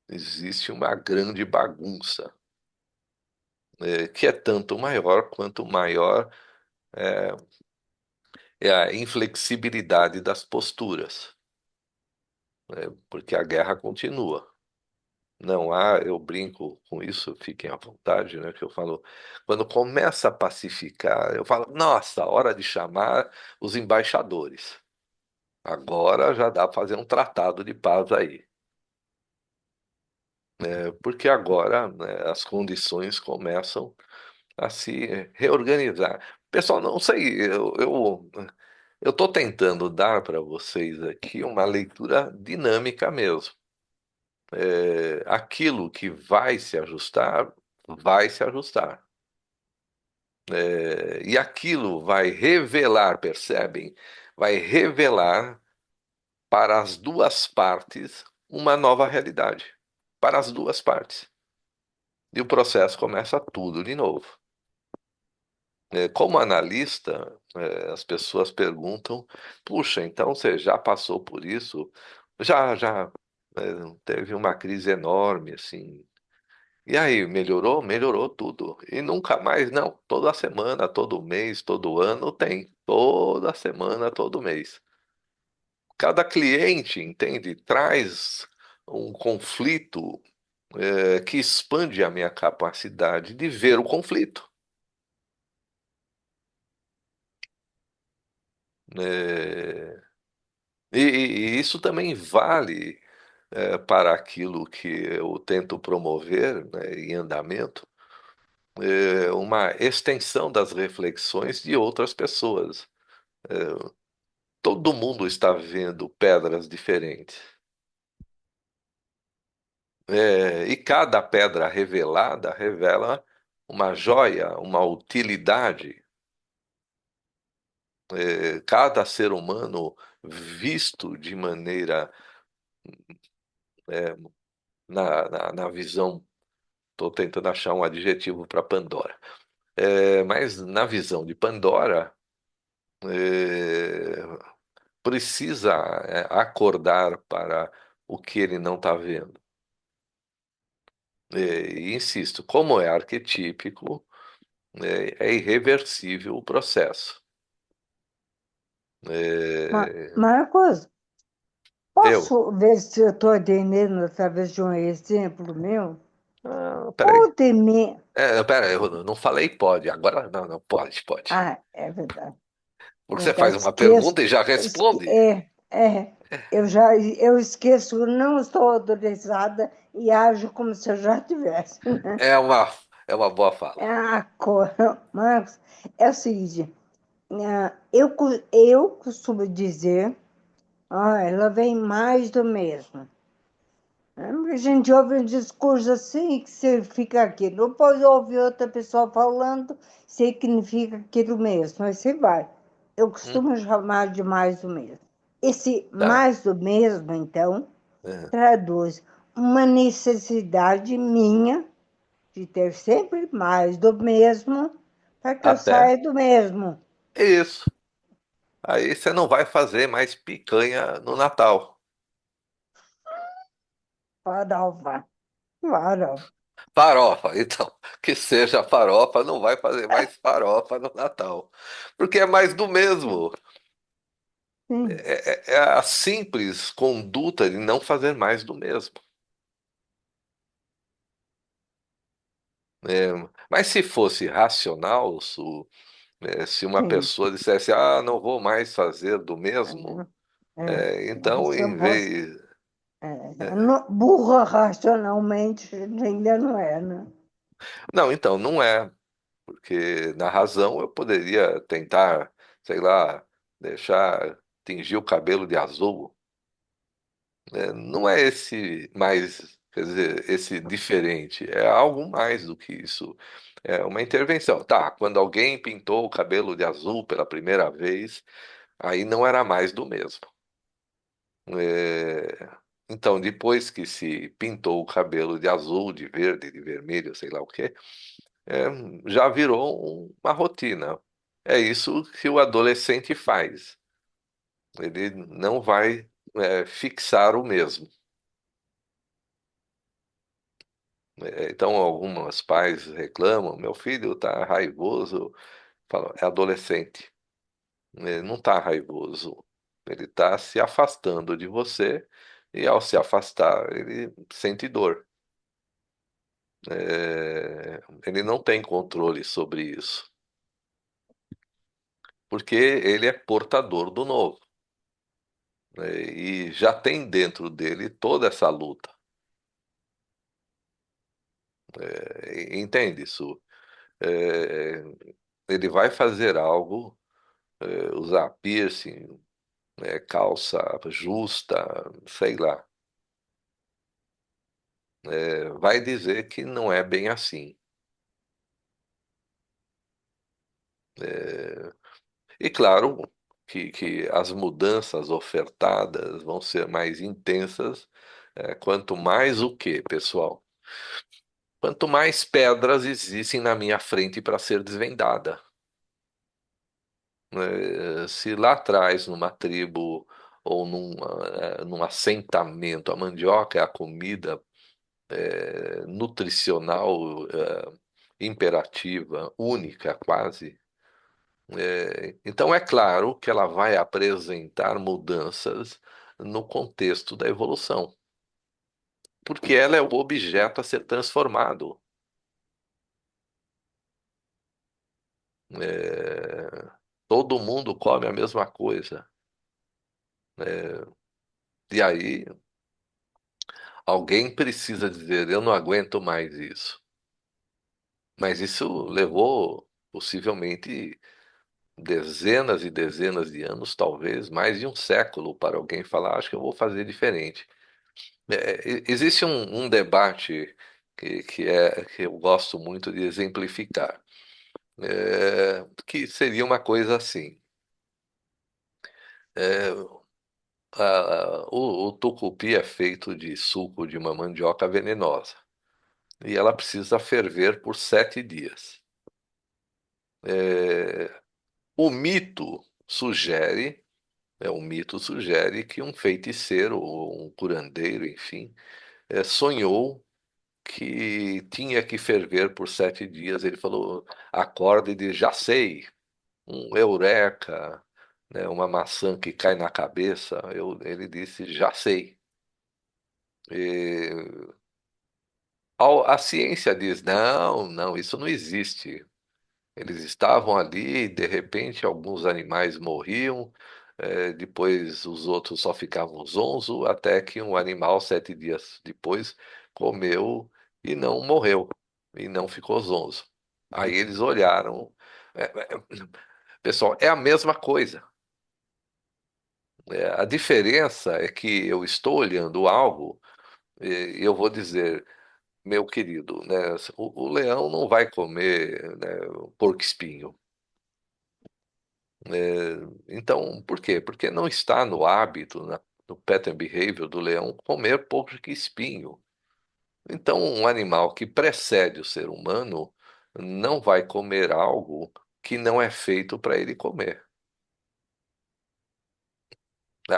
existe uma grande bagunça, que é tanto maior quanto maior é a inflexibilidade das posturas, porque a guerra continua. Não há, eu brinco com isso, fiquem à vontade, né? Que eu falo, quando começa a pacificar, eu falo, nossa, hora de chamar os embaixadores. Agora já dá para fazer um tratado de paz aí. Porque agora, né, as condições começam a se reorganizar. Pessoal, não sei, eu estou tentando dar para vocês aqui uma leitura dinâmica mesmo. Aquilo que vai se ajustar. E aquilo vai revelar, percebem? Vai revelar para as duas partes uma nova realidade. Para as duas partes. E o processo começa tudo de novo. Como analista, as pessoas perguntam: puxa, então você já passou por isso? Já, teve uma crise enorme, assim. E aí, melhorou? Melhorou tudo. E nunca mais, não. Toda semana, todo mês, todo ano tem. Toda semana, todo mês. Cada cliente, entende, traz um conflito, que expande a minha capacidade de ver o conflito. É, e isso também vale, para aquilo que eu tento promover, né, em andamento, uma extensão das reflexões de outras pessoas. Todo mundo está vendo pedras diferentes. E cada pedra revelada revela uma joia, uma utilidade. Cada ser humano visto de maneira, é, na visão, estou tentando achar um adjetivo para Pandora. Mas na visão de Pandora, é, precisa acordar para o que ele não está vendo. E insisto, como é arquetípico, é irreversível o processo. É, Marcos, eu. posso ver se eu estou entendendo através de um exemplo meu? Ah, O peraí. deme... Peraí, eu não falei pode. Agora não, não, pode, pode. Ah, é verdade. Porque Eu você já faz uma esqueço. pergunta e já responde. Eu esqueço, não estou autorizada e ajo como se eu já tivesse, né? É uma, é uma boa fala. É a cor. Marcos, é o seguinte, eu costumo dizer, ela vem mais do mesmo. A gente ouve um discurso assim que você fica aqui. Depois ouve outra pessoa falando, significa aquilo mesmo. Aí você vai. Eu Hum, costumo chamar de mais do mesmo. Esse tá. mais do mesmo, então, É, traduz uma necessidade minha de ter sempre mais do mesmo para que eu até saia do mesmo. isso. Aí você não vai fazer mais picanha no Natal. Farofa, farofa. Farofa, então, que seja farofa, não vai fazer mais farofa no Natal. Porque é mais do mesmo. Sim. É a simples conduta de não fazer mais do mesmo. Mas se fosse racional, Su, Se uma sim. pessoa dissesse, ah, não vou mais fazer do mesmo, então, Essa em voz vez. burra racionalmente ainda não é, né? Não, então, não é, porque na razão eu poderia tentar, sei lá, deixar tingir o cabelo de azul. Não é esse mais, quer dizer, esse diferente, é algo mais do que isso. É uma intervenção. Tá, quando alguém pintou o cabelo de azul pela primeira vez, aí não era mais do mesmo. Então, depois que se pintou o cabelo de azul, de verde, de vermelho, sei lá o quê, é, já virou uma rotina. É isso que o adolescente faz. Ele não vai, fixar o mesmo. Então, alguns pais reclamam: meu filho está raivoso. Falam, é adolescente. Ele não está raivoso. Ele está se afastando de você e, ao se afastar, ele sente dor. Ele não tem controle sobre isso, porque ele é portador do novo, né? E já tem dentro dele toda essa luta. Entende isso? É, ele vai fazer algo, usar piercing, calça justa, sei lá. Vai dizer que não é bem assim. É, e claro que as mudanças ofertadas vão ser mais intensas, quanto mais o quê, pessoal? Quanto mais pedras existem na minha frente para ser desvendada. Se lá atrás, numa tribo ou num assentamento, a mandioca é a comida nutricional imperativa, única quase. Então é claro que ela vai apresentar mudanças no contexto da evolução, porque ela é o objeto a ser transformado. É, todo mundo come a mesma coisa. E aí alguém precisa dizer, eu não aguento mais isso. Mas isso levou possivelmente dezenas e dezenas de anos, talvez mais de um século, para alguém falar, acho que eu vou fazer diferente. Existe um debate que eu gosto muito de exemplificar, que seria uma coisa assim. É, o tucupi é feito de suco de uma mandioca venenosa e ela precisa ferver por 7 dias. É, o mito sugere, o mito sugere que um feiticeiro ou um curandeiro, enfim, sonhou que tinha que ferver por 7 dias. Ele falou, acorda e diz, já sei, um eureka, né, uma maçã que cai na cabeça. Ele disse, já sei. E a ciência diz, não, não, isso não existe. Eles estavam ali, de repente alguns animais morriam, depois os outros só ficavam zonzo, até que um animal, 7 dias depois, comeu e não morreu, e não ficou zonzo. Aí eles olharam. Pessoal, é a mesma coisa. A diferença é que eu estou olhando algo e eu vou dizer, meu querido, né, o leão não vai comer, né, porco-espinho. Então, por quê? Porque não está no hábito, no pattern behavior do leão, comer pouco que espinho. Então, um animal que precede o ser humano não vai comer algo que não é feito para ele comer.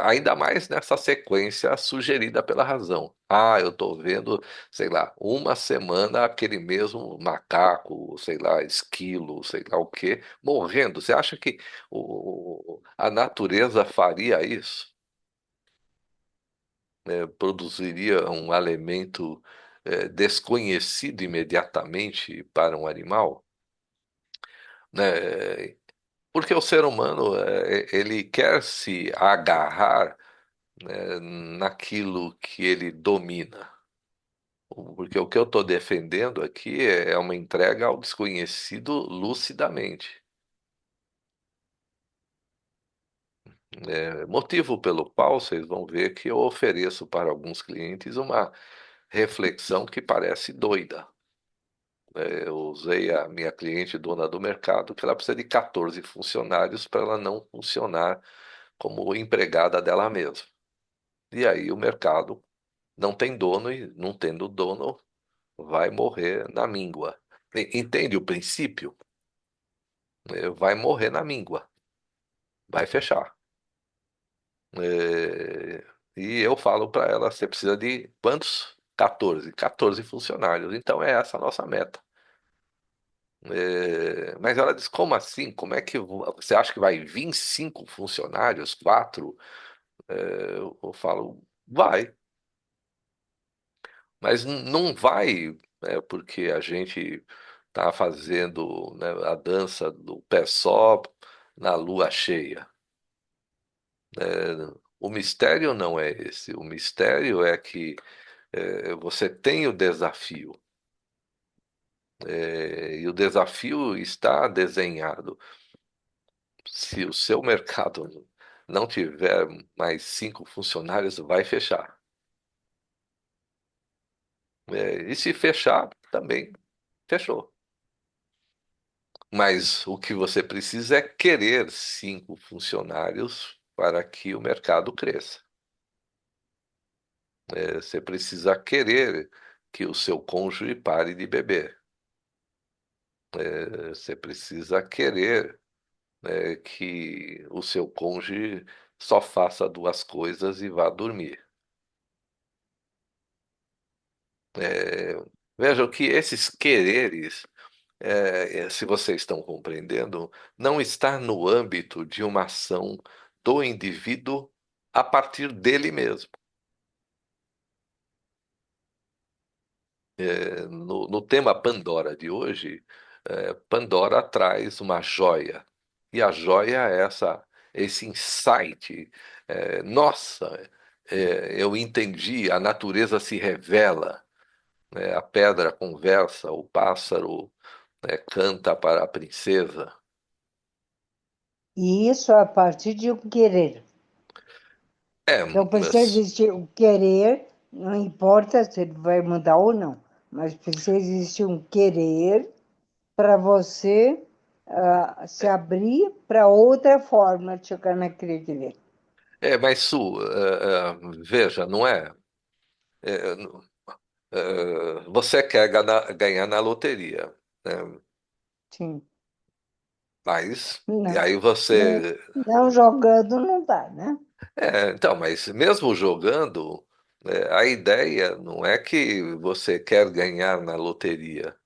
Ainda mais nessa sequência sugerida pela razão. Ah, eu estou vendo, sei lá, uma semana aquele mesmo macaco, sei lá, esquilo, sei lá o quê, morrendo. Você acha que a natureza faria isso? Produziria um alimento desconhecido imediatamente para um animal? Né? Porque o ser humano, ele quer se agarrar, né, naquilo que ele domina. Porque o que eu estou defendendo aqui é uma entrega ao desconhecido lucidamente. Motivo pelo qual vocês vão ver que eu ofereço para alguns clientes uma reflexão que parece doida. Eu usei a minha cliente dona do mercado, que ela precisa de 14 funcionários para ela não funcionar como empregada dela mesma. E aí o mercado não tem dono e, não tendo dono, vai morrer na míngua. Entende o princípio? Vai morrer na míngua, vai fechar. É, E eu falo para ela, você precisa de quantos? 14. 14 funcionários. Então é essa a nossa meta. Mas ela diz, como assim? Como é que você acha que vai vir 5 funcionários, 4? Eu falo, vai, mas não vai, porque a gente está fazendo, né, a dança do pé só na lua cheia. O mistério não é esse. O mistério é que você tem o desafio. E o desafio está desenhado. Se o seu mercado não tiver mais 5 funcionários, vai fechar. E se fechar, também fechou. Mas o que você precisa é querer 5 funcionários para que o mercado cresça. Você precisa querer que o seu cônjuge pare de beber. Você precisa querer, que o seu cônjuge só faça 2 coisas e vá dormir. É, Vejam que esses quereres, se vocês estão compreendendo, não está no âmbito de uma ação do indivíduo a partir dele mesmo. No tema Pandora de hoje, Pandora traz uma joia. E a joia é esse insight. Nossa, eu entendi, a natureza se revela, né? A pedra conversa, o pássaro, canta para a princesa. E isso a partir de um querer. É, Então, precisa mas, existir o querer, não importa se ele vai mudar ou não, mas precisa existir um querer para você se abrir para outra forma de chegar naquele querer. mas Su, veja, não é? É, Você quer ganhar na loteria, né? Sim. Mas, e Não, aí não, você. não jogando não dá, né? Então, mas mesmo jogando, a ideia não é que você quer ganhar na loteria,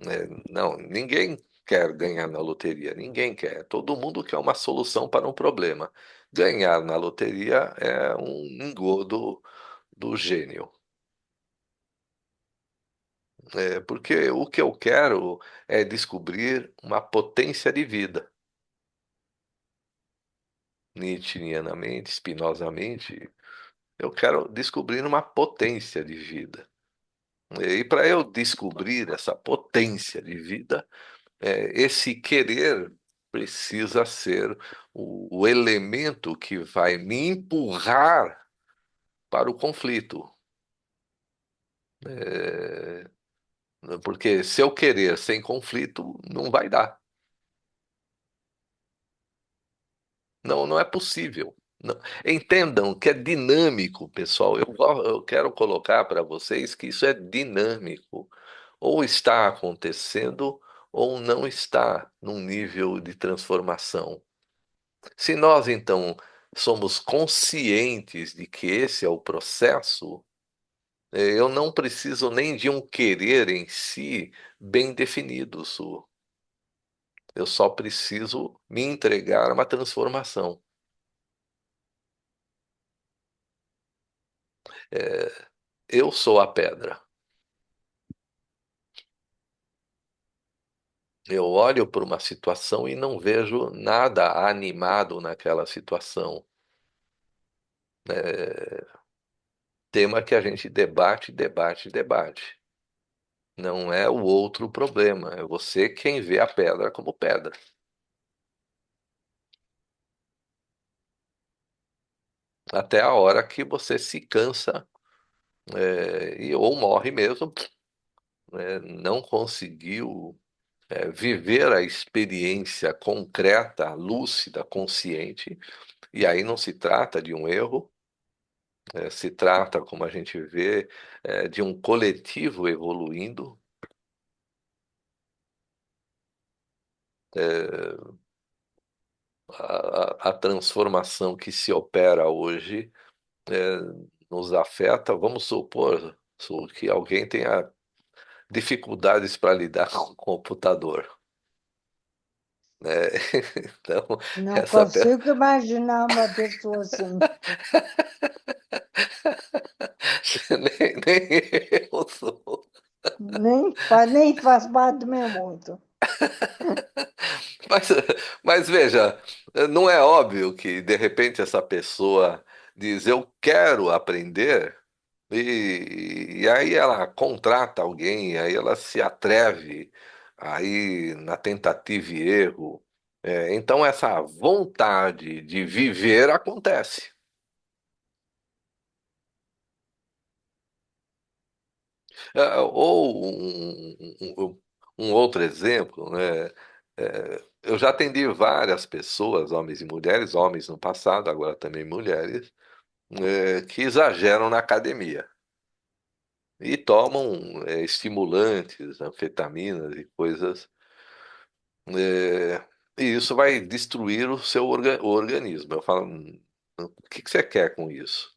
né? Não, ninguém quer ganhar na loteria, ninguém quer. Todo mundo quer uma solução para um problema. Ganhar na loteria é um engodo do gênio. Porque o que eu quero é descobrir uma potência de vida. Nietzscheanamente, espinosamente, eu quero descobrir uma potência de vida. E para eu descobrir essa potência de vida, esse querer precisa ser o elemento que vai me empurrar para o conflito. É, Porque se eu querer sem conflito, não vai dar. Não, não é possível. Entendam que é dinâmico, pessoal. Eu quero colocar para vocês que isso é dinâmico. Ou está acontecendo, ou não está num nível de transformação. Se nós, então, somos conscientes de que esse é o processo, eu não preciso nem de um querer em si bem definido, Su. Eu só preciso me entregar a uma transformação. Eu sou a pedra. Eu olho para uma situação e não vejo nada animado naquela situação. É tema que a gente debate, debate, debate. Não é o outro o problema, é você quem vê a pedra como pedra. Até a hora que você se cansa, ou morre mesmo, não conseguiu, viver a experiência concreta, lúcida, consciente, e aí não se trata de um erro, se trata, como a gente vê, de um coletivo evoluindo. é, a transformação que se opera hoje é, nos afeta. Vamos supor que alguém tenha dificuldades para lidar com o computador, né? Então, Não essa pe- consigo imaginar uma pessoa assim. nem eu sou. Nem faz parte do meu mundo. Mas, mas veja, não é óbvio que de repente essa pessoa diz eu quero aprender e aí ela contrata alguém, aí ela se atreve aí na tentativa e erro. Então essa vontade de viver acontece. Ou um outro exemplo, né? Eu já atendi várias pessoas, homens e mulheres, homens no passado, agora também mulheres, que exageram na academia e tomam estimulantes, anfetaminas e coisas, e isso vai destruir o seu o organismo. Eu falo, o que que você quer com isso?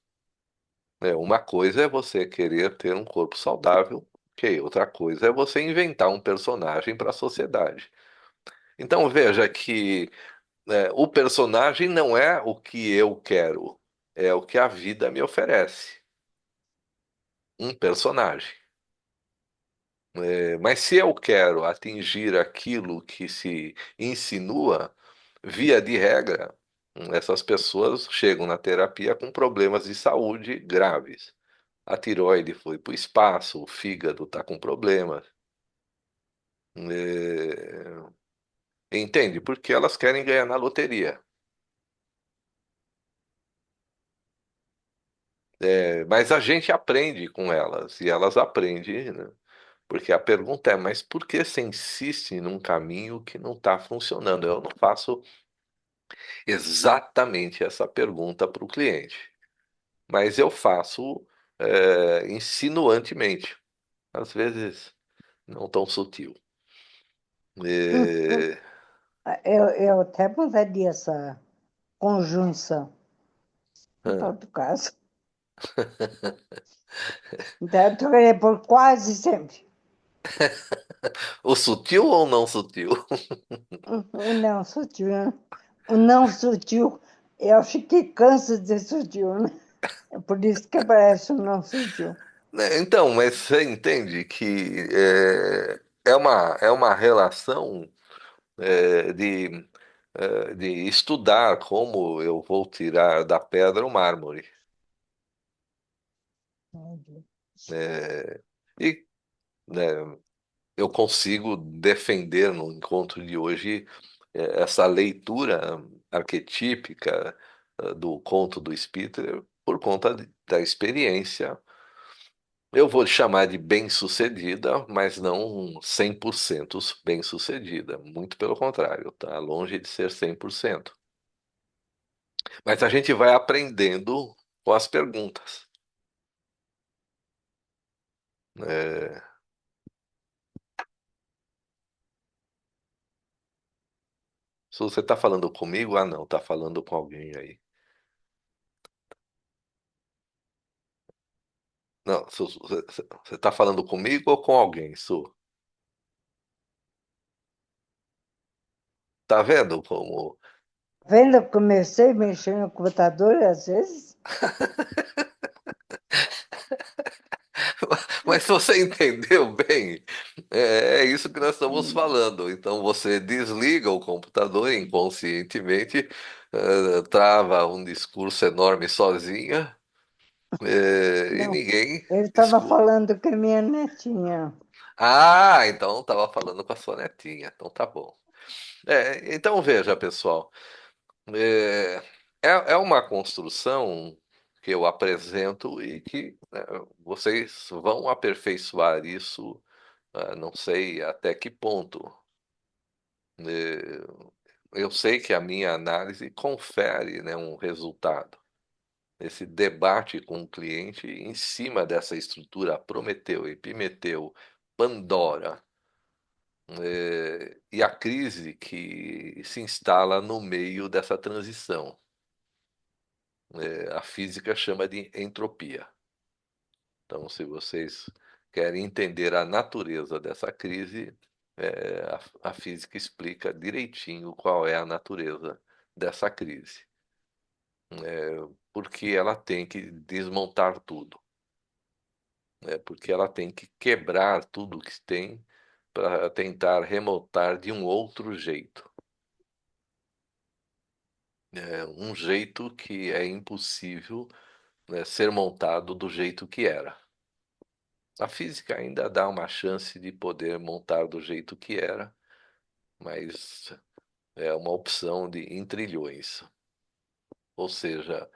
Uma coisa é você querer ter um corpo saudável, ok. Outra coisa é você inventar um personagem para a sociedade. Então veja que o personagem não é o que eu quero, é o que a vida me oferece. Um personagem. Mas se eu quero atingir aquilo que se insinua, via de regra, essas pessoas chegam na terapia com problemas de saúde graves. A tireoide foi para o espaço, o fígado está com problemas. É, Entende? Porque elas querem ganhar na loteria. Mas a gente aprende com elas e elas aprendem, né? Porque a pergunta é, mas por que você insiste num caminho que não está funcionando? Eu não faço exatamente essa pergunta para o cliente, mas eu faço insinuantemente, às vezes não tão sutil. É, Eu até mudaria essa conjunção, em ah, todo caso. Então, eu trocaria por quase sempre. o sutil ou não sutil? O não sutil, né? O não sutil, eu acho que cansa de ser sutil, né? É por isso que aparece o não sutil. Né, então, mas você entende que é uma relação de estudar como eu vou tirar da pedra o mármore. E, né, eu consigo defender no encontro de hoje essa leitura arquetípica do conto do Spitzer por conta da experiência. Eu vou chamar de bem-sucedida, mas não 100% bem-sucedida. Muito pelo contrário, tá longe de ser 100%. Mas a gente vai aprendendo com as perguntas. É, Se você está falando comigo, ah não, está falando com alguém aí. Não, você está falando comigo ou com alguém, Su? Tá vendo como. Vendo, eu comecei a mexer no computador às vezes. Mas se você entendeu bem, é isso que nós estamos falando. Então você desliga o computador inconscientemente, trava um discurso enorme sozinha, e Não, ninguém eu estava escuta. falando com a minha netinha. Ah, então estava falando com a sua netinha. Então tá bom. Então veja, pessoal, é, é uma construção que eu apresento e que, né, vocês vão aperfeiçoar isso, não sei até que ponto. É, eu sei que a minha análise confere, né, um resultado. Esse debate com o cliente em cima dessa estrutura Prometeu, Epimeteu, Pandora, e a crise que se instala no meio dessa transição. A física chama de entropia. Então, se vocês querem entender a natureza dessa crise, a física explica direitinho qual é a natureza dessa crise. Porque ela tem que desmontar tudo, porque ela tem que quebrar tudo que tem para tentar remontar de um outro jeito. Um jeito que é impossível, né, ser montado do jeito que era. A física ainda dá uma chance de poder montar do jeito que era, mas é uma opção em trilhões. Ou seja,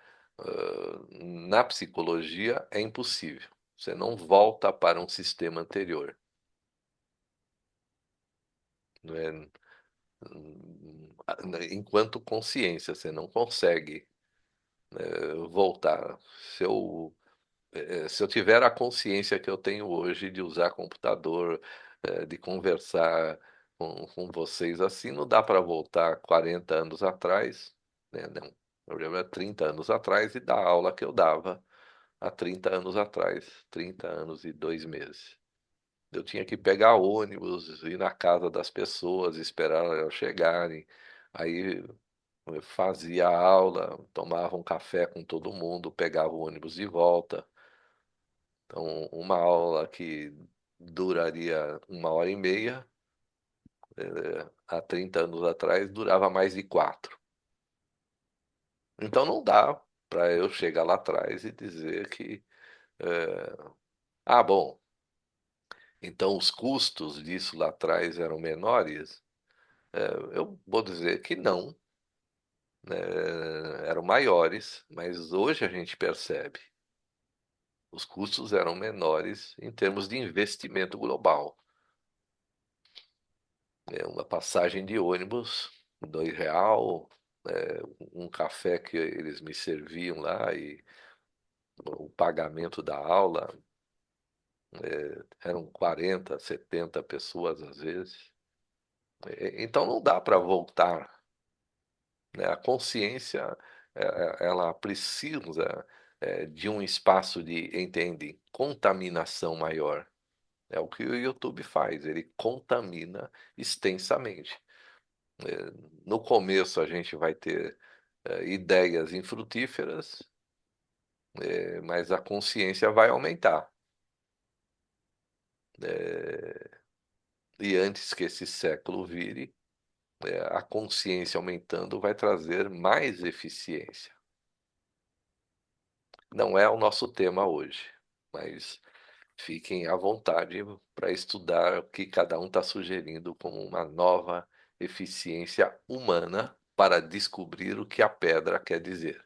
na psicologia é impossível. Você não volta para um sistema anterior. Não é? Enquanto consciência, você não consegue, voltar. Se eu se eu tiver a consciência que eu tenho hoje de usar computador, de conversar com vocês assim, não dá para voltar 40 anos atrás, né? Não, eu lembro 30 anos atrás e dar a aula que eu dava há 30 anos atrás, 30 anos e 2 meses. Eu tinha que pegar ônibus, ir na casa das pessoas, esperar elas chegarem. Aí eu fazia a aula, tomava um café com todo mundo, pegava o ônibus de volta. Então, uma aula que duraria 1 hora e meia, há 30 anos atrás, durava mais de 4. Então, não dá para eu chegar lá atrás e dizer que, é, bom, então os custos disso lá atrás eram menores. Eu vou dizer que não, né, eram maiores, mas hoje a gente percebe. Os custos eram menores em termos de investimento global. Uma passagem de ônibus, R$ 2, um café que eles me serviam lá e o pagamento da aula, eram 40, 70 pessoas às vezes. Então não dá para voltar, né? A consciência, ela precisa, de um espaço de, entende, contaminação maior. É o que o YouTube faz, ele contamina extensamente. No começo a gente vai ter ideias infrutíferas, mas a consciência vai aumentar. E antes que esse século vire, a consciência aumentando vai trazer mais eficiência. Não é o nosso tema hoje, mas fiquem à vontade para estudar o que cada um está sugerindo como uma nova eficiência humana para descobrir o que a pedra quer dizer.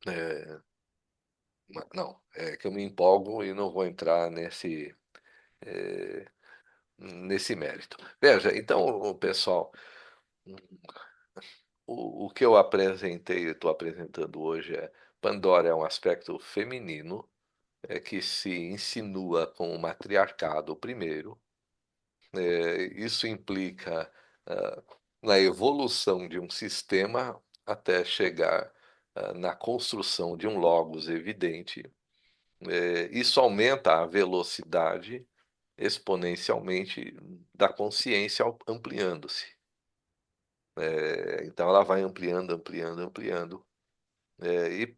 É, não, é que eu me empolgo e não vou entrar nesse mérito. Veja, então, pessoal, o que eu apresentei, estou apresentando hoje Pandora é um aspecto feminino, que se insinua com o matriarcado primeiro. Isso implica, ah, na evolução de um sistema até chegar, na construção de um logos evidente. Isso aumenta a velocidade exponencialmente da consciência ampliando-se. Então ela vai ampliando, ampliando, ampliando. E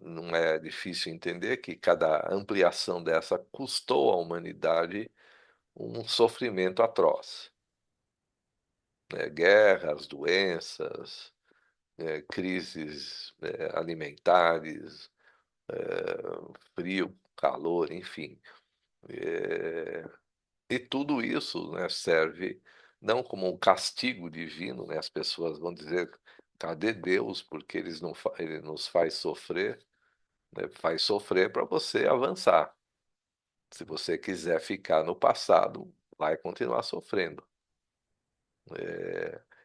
Não é difícil entender que cada ampliação dessa custou à humanidade um sofrimento atroz, né? Guerras, doenças, crises, alimentares, frio, calor, enfim. Eh, e tudo isso, né, serve não como um castigo divino, né? As pessoas vão dizer, cadê Deus? Porque ele nos faz sofrer, né? Faz sofrer para você avançar. Se você quiser ficar no passado, vai continuar sofrendo.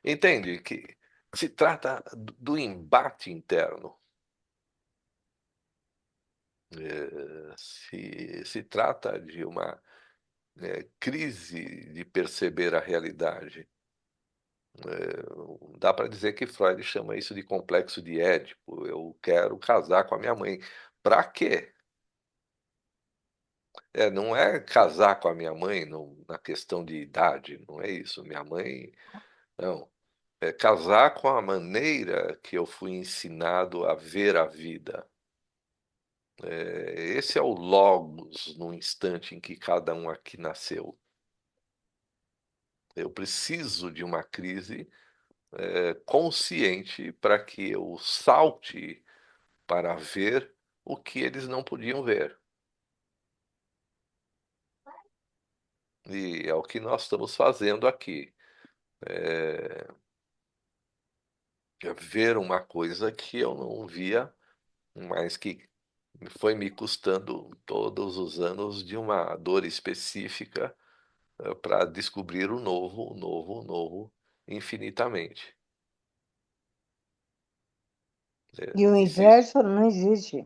Entende que se trata do embate interno. Se trata de uma crise de perceber a realidade. Dá para dizer que Freud chama isso de complexo de Édipo. Eu quero casar com a minha mãe. Para quê? Não é casar com a minha mãe na questão de idade, não é isso. Minha mãe, não. É casar com a maneira que eu fui ensinado a ver a vida. Esse é o logos no instante em que cada um aqui nasceu. Eu preciso de uma crise consciente para que eu salte para ver o que eles não podiam ver. E é o que nós estamos fazendo aqui. É ver uma coisa que eu não via, mas que foi me custando todos os anos de uma dor específica para descobrir o novo, o novo, o novo, infinitamente. E o Insisto. inverso não existe.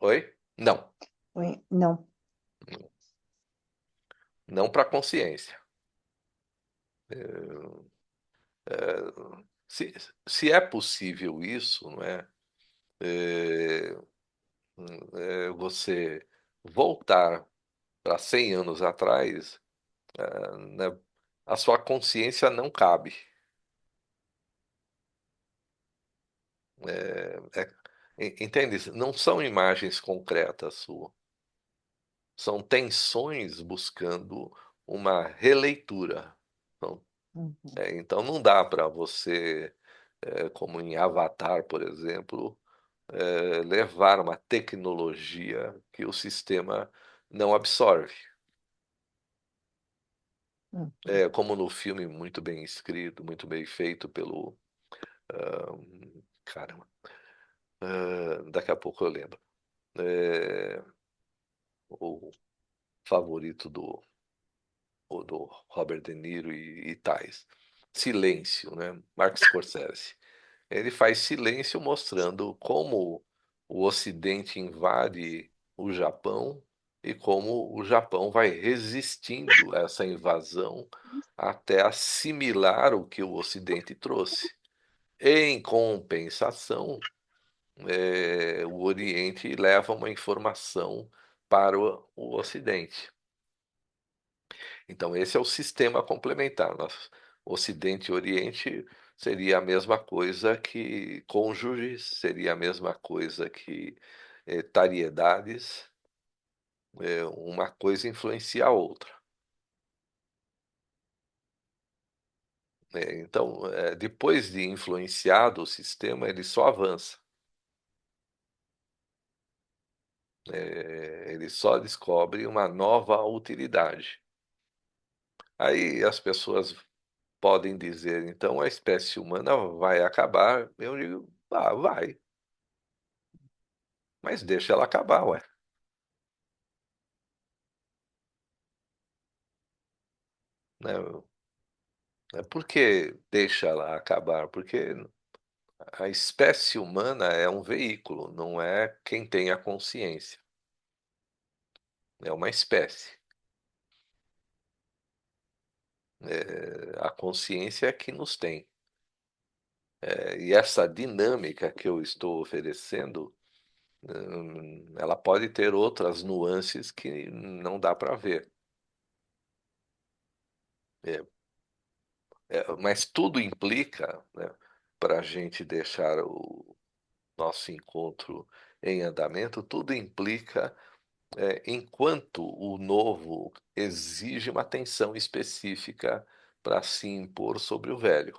Oi? Não, Não. não para a consciência. Se, se é possível isso, não é? É, você voltar para 100 anos atrás, né, a sua consciência não cabe. Entende? Não são imagens concretas suas, são tensões buscando uma releitura. Então, Uhum. então não dá para você, como em Avatar, por exemplo, levar uma tecnologia que o sistema não absorve. Uhum. Como no filme muito bem escrito, muito bem feito pelo. Caramba, daqui a pouco eu lembro. É, o favorito do Robert De Niro e Tais. Silêncio, né? Mark Scorsese. Ele faz Silêncio mostrando como o Ocidente invade o Japão e como o Japão vai resistindo a essa invasão até assimilar o que o Ocidente trouxe. Em compensação, o Oriente leva uma informação para o Ocidente. Então, esse é o sistema complementar. Ocidente e Oriente seria a mesma coisa que cônjuges, seria a mesma coisa que tariedades, uma coisa influencia a outra. Então, depois de influenciado o sistema, ele só avança. Ele só descobre uma nova utilidade. Aí as pessoas podem dizer, então a espécie humana vai acabar. Eu digo, vai, mas deixa ela acabar, ué. Né? Por que deixa ela acabar? Porque a espécie humana é um veículo, não é quem tem a consciência. É uma espécie. A consciência é que nos tem. E essa dinâmica que eu estou oferecendo, ela pode ter outras nuances que não dá para ver. É, mas tudo implica, né, para a gente deixar nosso encontro em andamento, tudo implica, enquanto o novo exige uma atenção específica para se impor sobre o velho.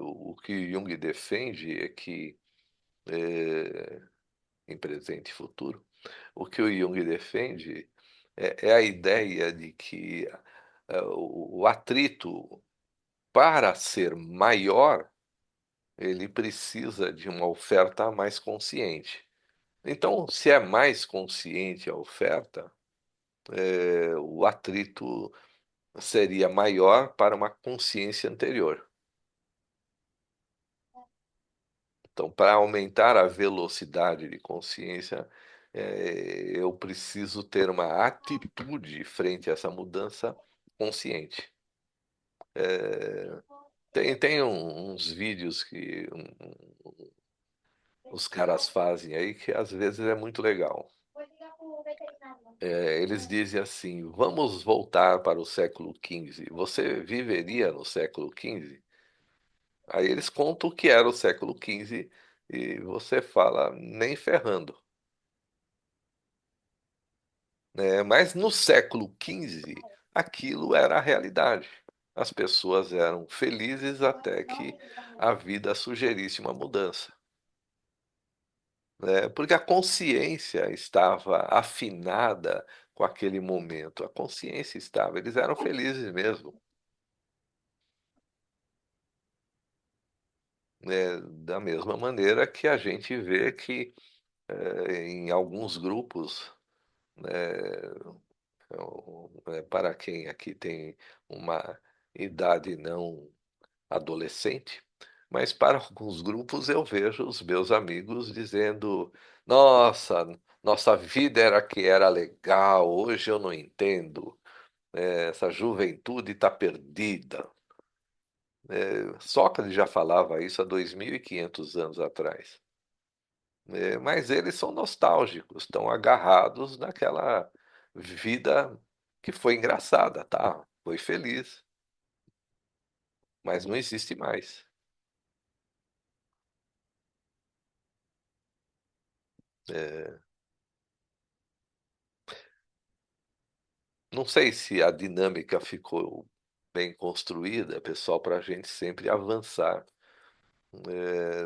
O que Jung defende é que, em presente e futuro, o que o Jung defende é a ideia de que o atrito, para ser maior, ele precisa de uma oferta mais consciente. Então, se é mais consciente a oferta, o atrito seria maior para uma consciência anterior. Então, para aumentar a velocidade de consciência, eu preciso ter uma atitude frente a essa mudança consciente. Tem uns vídeos que os caras fazem aí que às vezes é muito legal. Eles dizem assim: vamos voltar para o século XV. Você viveria no século XV? Aí eles contam o que era o século XV e você fala, nem ferrando. Né? Mas no século XV, aquilo era a realidade. As pessoas eram felizes até que a vida sugerisse uma mudança. Né? Porque a consciência estava afinada com aquele momento. A consciência estava, eles eram felizes mesmo. Né? Da mesma maneira que a gente vê que em alguns grupos, né, para quem aqui tem uma idade não adolescente, mas para alguns grupos eu vejo os meus amigos dizendo: nossa, nossa vida era que era legal, hoje eu não entendo, essa juventude está perdida. Sócrates já falava isso há 2.500 anos atrás. Mas eles são nostálgicos, estão agarrados naquela vida que foi engraçada, tá? Foi feliz, mas não existe mais. É, não sei se a dinâmica ficou bem construída, pessoal, para a gente sempre avançar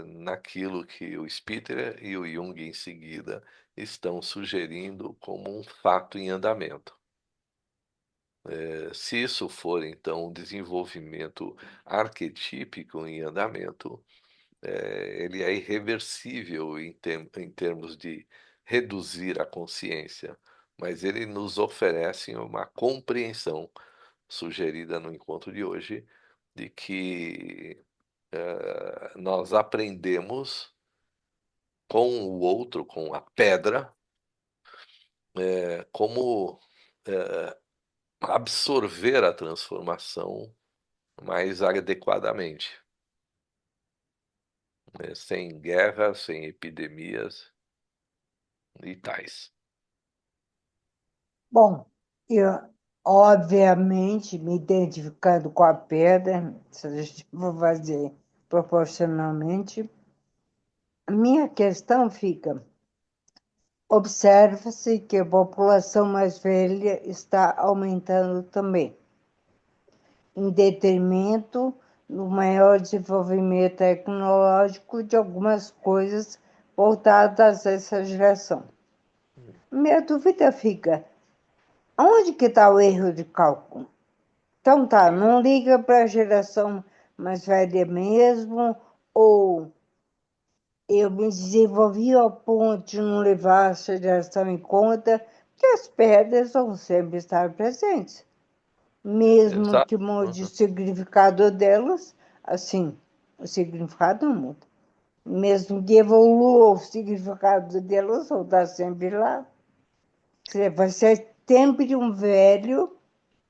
naquilo que o Spitzer e o Jung em seguida estão sugerindo como um fato em andamento. Se isso for, então, um desenvolvimento arquetípico em andamento, ele é irreversível em termos de reduzir a consciência, mas ele nos oferece uma compreensão sugerida no encontro de hoje de que nós aprendemos com o outro, com a pedra, como absorver a transformação mais adequadamente, né? Sem guerra, sem epidemias e tais. Bom, eu, obviamente, me identificando com a pedra, se a gente for fazer proporcionalmente, a minha questão fica: observa-se que a população mais velha está aumentando também, em detrimento do maior desenvolvimento tecnológico de algumas coisas voltadas a essa geração. Minha dúvida fica: onde que está o erro de cálculo? Então tá, não liga para a geração mais velha mesmo, ou eu me desenvolvi ao ponto de não levar essa geração em conta, que as pedras vão sempre estar presentes, mesmo Exato. que mude o Uhum. significado delas, assim, o significado não muda. Mesmo que evolua o significado delas, vão estar sempre lá. Vai ser sempre um velho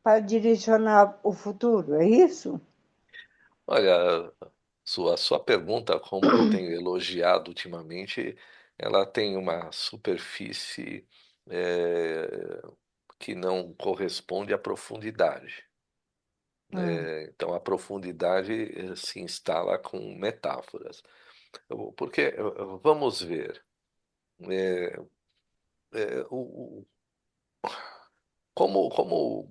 para direcionar o futuro, é isso? Olha, sua pergunta, como eu tenho elogiado ultimamente, ela tem uma superfície que não corresponde à profundidade. Hum, Então a profundidade se instala com metáforas. Porque, vamos ver, é, como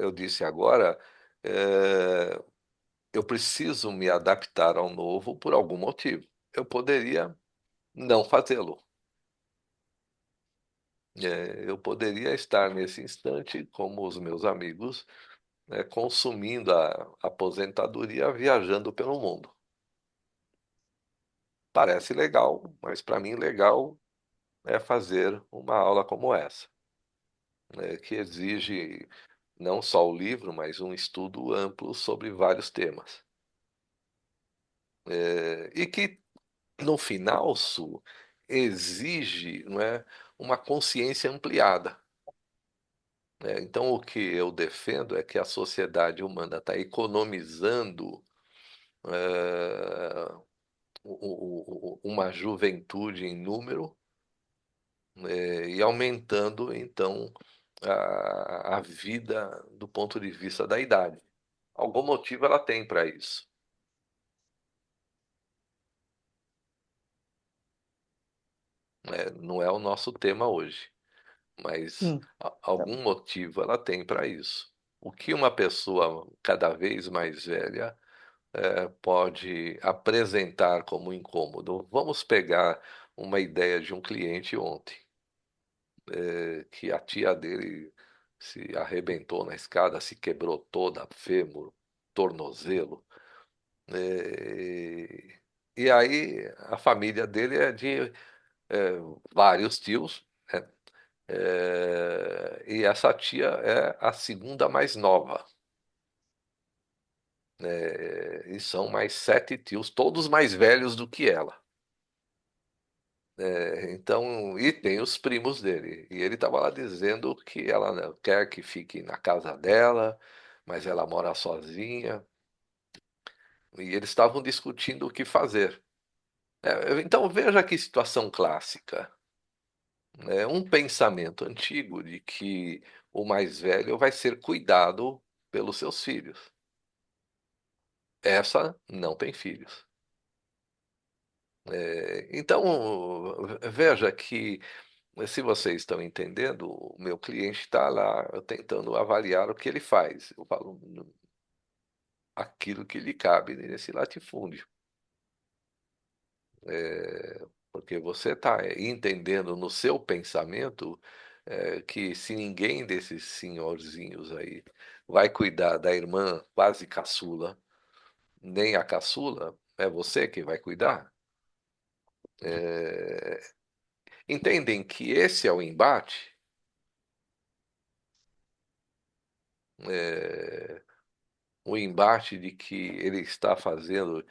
eu disse agora, é, eu preciso me adaptar ao novo por algum motivo. Eu poderia não fazê-lo. Eu poderia estar nesse instante, como os meus amigos, consumindo a aposentadoria, viajando pelo mundo. Parece legal, mas para mim legal é fazer uma aula como essa, que exige não só o livro, mas um estudo amplo sobre vários temas. E que, no final, exige, não é, uma consciência ampliada. Então, o que eu defendo é que a sociedade humana está economizando eh, uma juventude em número, e aumentando, então, a vida do ponto de vista da idade. Algum motivo ela tem para isso. Não é o nosso tema hoje, mas sim. algum motivo ela tem para isso. O que uma pessoa cada vez mais velha pode apresentar como incômodo? Vamos pegar uma ideia de um cliente ontem, que a tia dele se arrebentou na escada, se quebrou toda, fêmur, tornozelo. E aí a família dele é de é, vários tios, né? E essa tia é a segunda mais nova. E são mais 7 tios, todos mais velhos do que ela. Então, e tem os primos dele. E ele estava lá dizendo que ela não quer que fique na casa dela, mas ela mora sozinha. E eles estavam discutindo o que fazer. Então, veja que situação clássica. Um pensamento antigo de que o mais velho vai ser cuidado pelos seus filhos. Essa não tem filhos. Então, veja que, se vocês estão entendendo, o meu cliente está lá tentando avaliar o que ele faz. Eu falo aquilo que lhe cabe nesse latifúndio. Porque você está entendendo no seu pensamento que se ninguém desses senhorzinhos aí vai cuidar da irmã quase caçula, nem a caçula, é você que vai cuidar. É, Entendem que esse é o embate? É, o embate de que ele está fazendo.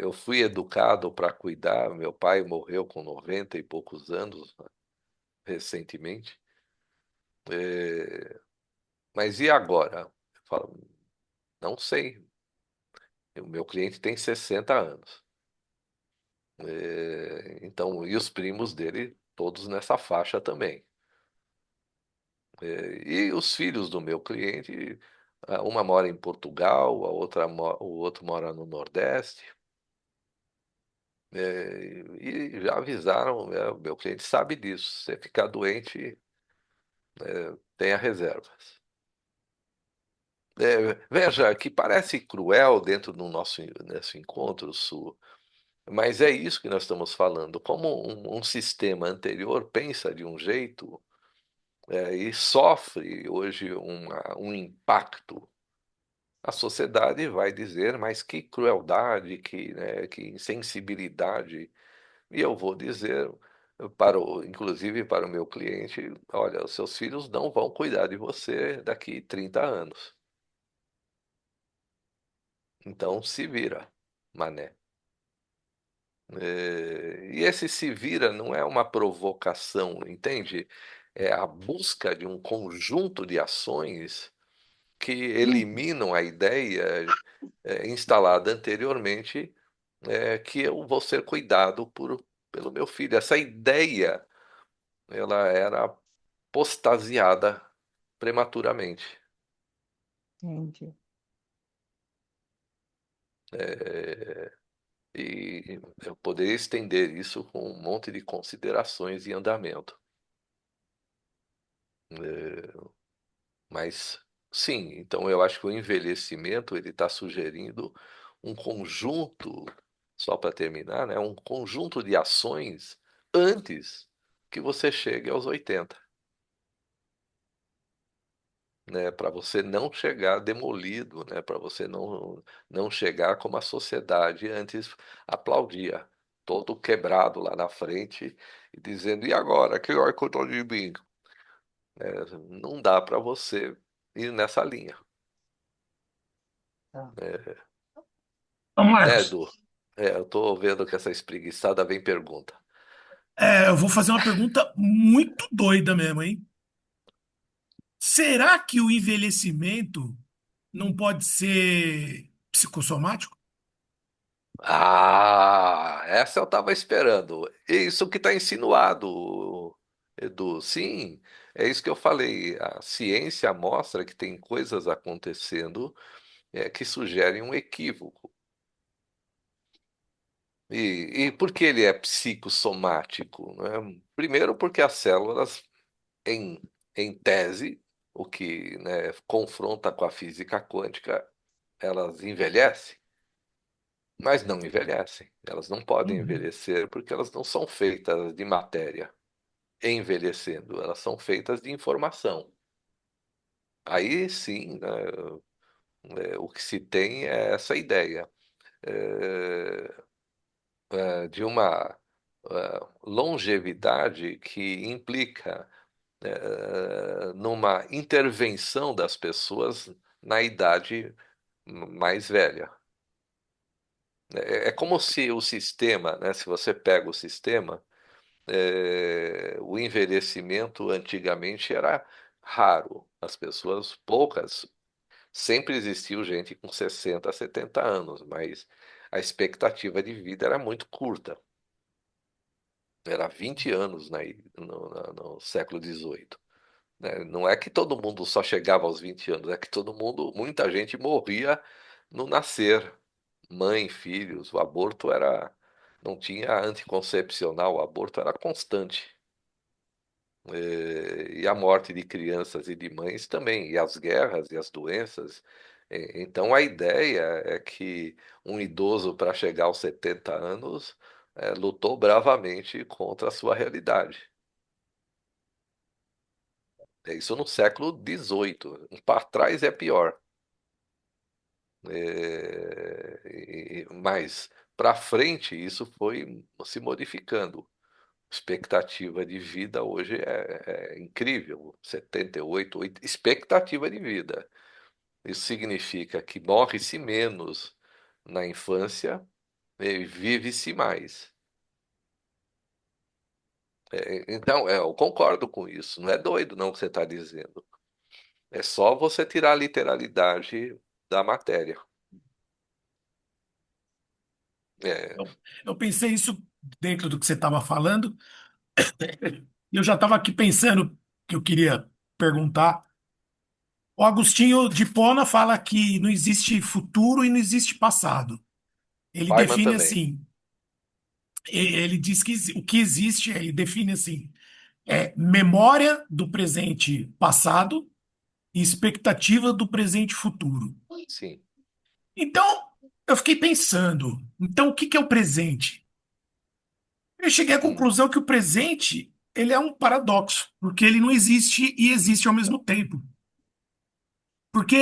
Eu fui educado para cuidar, meu pai morreu com 90 e poucos anos, né, recentemente. É, mas e agora? Eu falo, não sei. O meu cliente tem 60 anos. Então, e os primos dele, todos nessa faixa também. E os filhos do meu cliente, uma mora em Portugal, o outro mora no Nordeste. E já avisaram, né, o meu cliente sabe disso. Se você ficar doente, tenha reservas. Veja, que parece cruel dentro do nosso encontro, Su, mas é isso que nós estamos falando. Como um sistema anterior pensa de um jeito, e sofre hoje um impacto, a sociedade vai dizer, mas que crueldade, que insensibilidade. E eu vou dizer, inclusive para o meu cliente, olha, os seus filhos não vão cuidar de você daqui 30 anos. Então se vira, mané. E esse se vira não é uma provocação, entende? É a busca de um conjunto de ações que eliminam a ideia instalada anteriormente, que eu vou ser cuidado pelo meu filho. Essa ideia, ela era postasiada prematuramente. Entendi. É, e eu poderia estender isso com um monte de considerações em andamento. É, mas, sim, então eu acho que o envelhecimento ele está sugerindo um conjunto, só para terminar, né, um conjunto de ações antes que você chegue aos 80, né, para você não chegar demolido, né, para você não chegar como a sociedade antes aplaudia, todo quebrado lá na frente e dizendo: e agora, que vai cuidar de mim? Não dá para você ir nessa linha, Tá. Ô, né, Marcos, Edu? Eu tô vendo que essa espreguiçada vem pergunta. eu vou fazer uma pergunta muito doida mesmo, hein? Será que o envelhecimento não pode ser psicossomático? Ah, essa eu estava esperando. Isso que está insinuado, Edu. Sim, é isso que eu falei. A ciência mostra que tem coisas acontecendo que sugerem um equívoco. E por que ele é psicossomático, né? Primeiro, porque as células, em, em tese, o que, né, confronta com a física quântica, elas envelhecem. Mas não envelhecem. Elas não podem Uhum. envelhecer porque elas não são feitas de matéria envelhecendo, elas são feitas de informação. Aí sim, né, o que se tem é essa ideia é, de uma longevidade que implica numa intervenção das pessoas na idade mais velha. É como se o sistema, né, se você pega o sistema, o envelhecimento antigamente era raro. As pessoas, poucas, sempre existiu gente com 60, 70 anos, mas a expectativa de vida era muito curta. Era 20 anos no século XVIII, né? Não é que todo mundo só chegava aos 20 anos, é que todo mundo, muita gente morria no nascer. Mãe, filhos, o aborto era. Não tinha anticoncepcional, o aborto era constante. E a morte de crianças e de mães também, e as guerras e as doenças. Então a ideia é que um idoso, para chegar aos 70 anos, lutou bravamente contra a sua realidade. É isso no século XVIII. Para trás é pior. Mas para frente isso foi se modificando. Expectativa de vida hoje é incrível, 78, expectativa de vida. Isso significa que morre-se menos na infância e vive-se mais. Então, eu concordo com isso. Não é doido não o que você está dizendo. É só você tirar a literalidade da matéria. É, Eu pensei isso dentro do que você estava falando, e eu já estava aqui pensando que eu queria perguntar. O Agostinho de Hipona fala que não existe futuro e não existe passado. Ele Feynman define também. assim, ele diz que o que existe, ele define assim, é memória do presente passado e expectativa do presente futuro. Sim. Então, eu fiquei pensando, então o que que é o presente? Eu cheguei à Hum, conclusão que o presente, ele é um paradoxo, porque ele não existe e existe ao mesmo tempo. Porque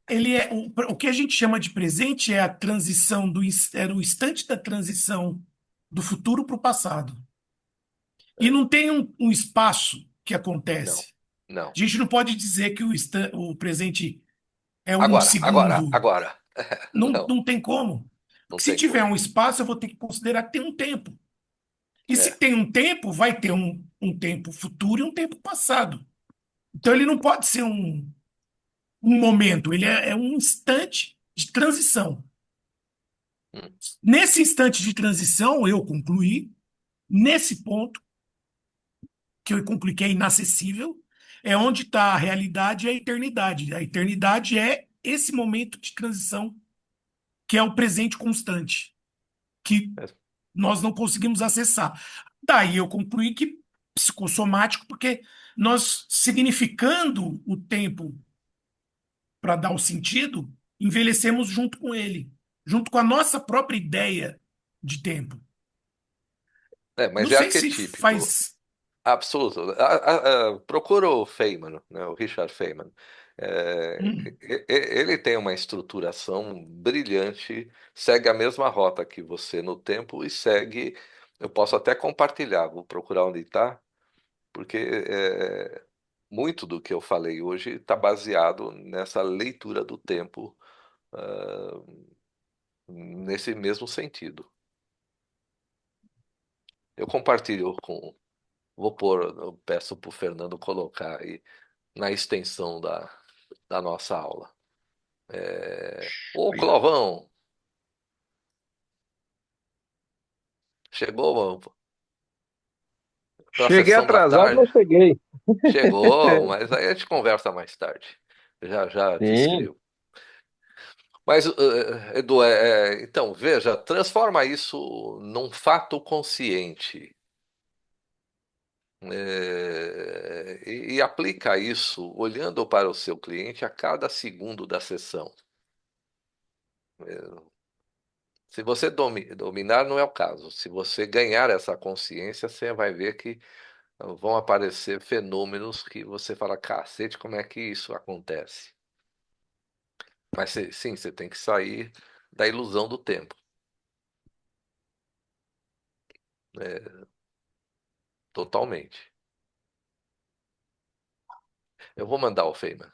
ele é o que a gente chama de presente é a transição é o instante da transição do futuro para o passado. E é, não tem um espaço que não, acontece. não. A gente não pode dizer que o presente é um Agora, agora, segundo. agora. Não, Não, não tem como. não Porque se tem tiver como. um espaço, eu vou ter que considerar que tem um tempo. E se É, tem um tempo, vai ter um tempo futuro e um tempo passado. Então ele não pode ser um momento, ele é um instante de transição. hum, Nesse instante de transição, eu concluí, nesse ponto, que eu concluí que é inacessível, é onde está a realidade e a eternidade. A eternidade é esse momento de transição que é o presente constante, que É, nós não conseguimos acessar. Daí eu concluí que psicossomático, porque nós, significando o tempo para dar o sentido, envelhecemos junto com ele, junto com a nossa própria ideia de tempo. Não mas é sei se arquetípico. faz. Absoluto. Procura o Feynman, né, o Richard Feynman. Hum, Ele tem uma estruturação brilhante, segue a mesma rota que você no tempo e segue. Eu posso até compartilhar, vou procurar onde está, porque muito do que eu falei hoje está baseado nessa leitura do tempo, ah, nesse mesmo sentido. Eu compartilho com. Vou pôr, eu peço para o Fernando colocar aí na extensão da nossa aula. Ô, Clovão, chegou para a Cheguei sessão da atrasado, tarde? mas cheguei. Chegou, mas aí a gente conversa mais tarde. Já já te Sim, escrevo. Mas, Edu, então, veja, transforma isso num fato consciente, e aplica isso olhando para o seu cliente a cada segundo da sessão. Se você dominar, não é o caso. Se você ganhar essa consciência, você vai ver que vão aparecer fenômenos que você fala, cacete, como é que isso acontece? Mas sim, você tem que sair da ilusão do tempo, totalmente. Eu vou mandar o Feynman.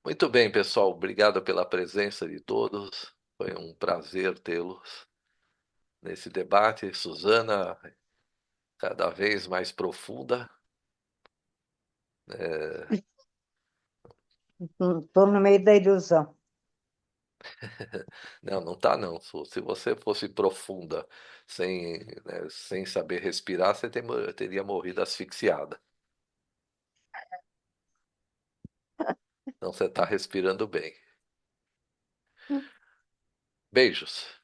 Muito bem, pessoal. Obrigado pela presença de todos. Foi um prazer tê-los nesse debate. Suzana, cada vez mais profunda. É, Estou no meio da ilusão. Não, não tá não. Se você fosse profunda, sem saber respirar, você teria morrido asfixiada. Então você está respirando bem. Beijos.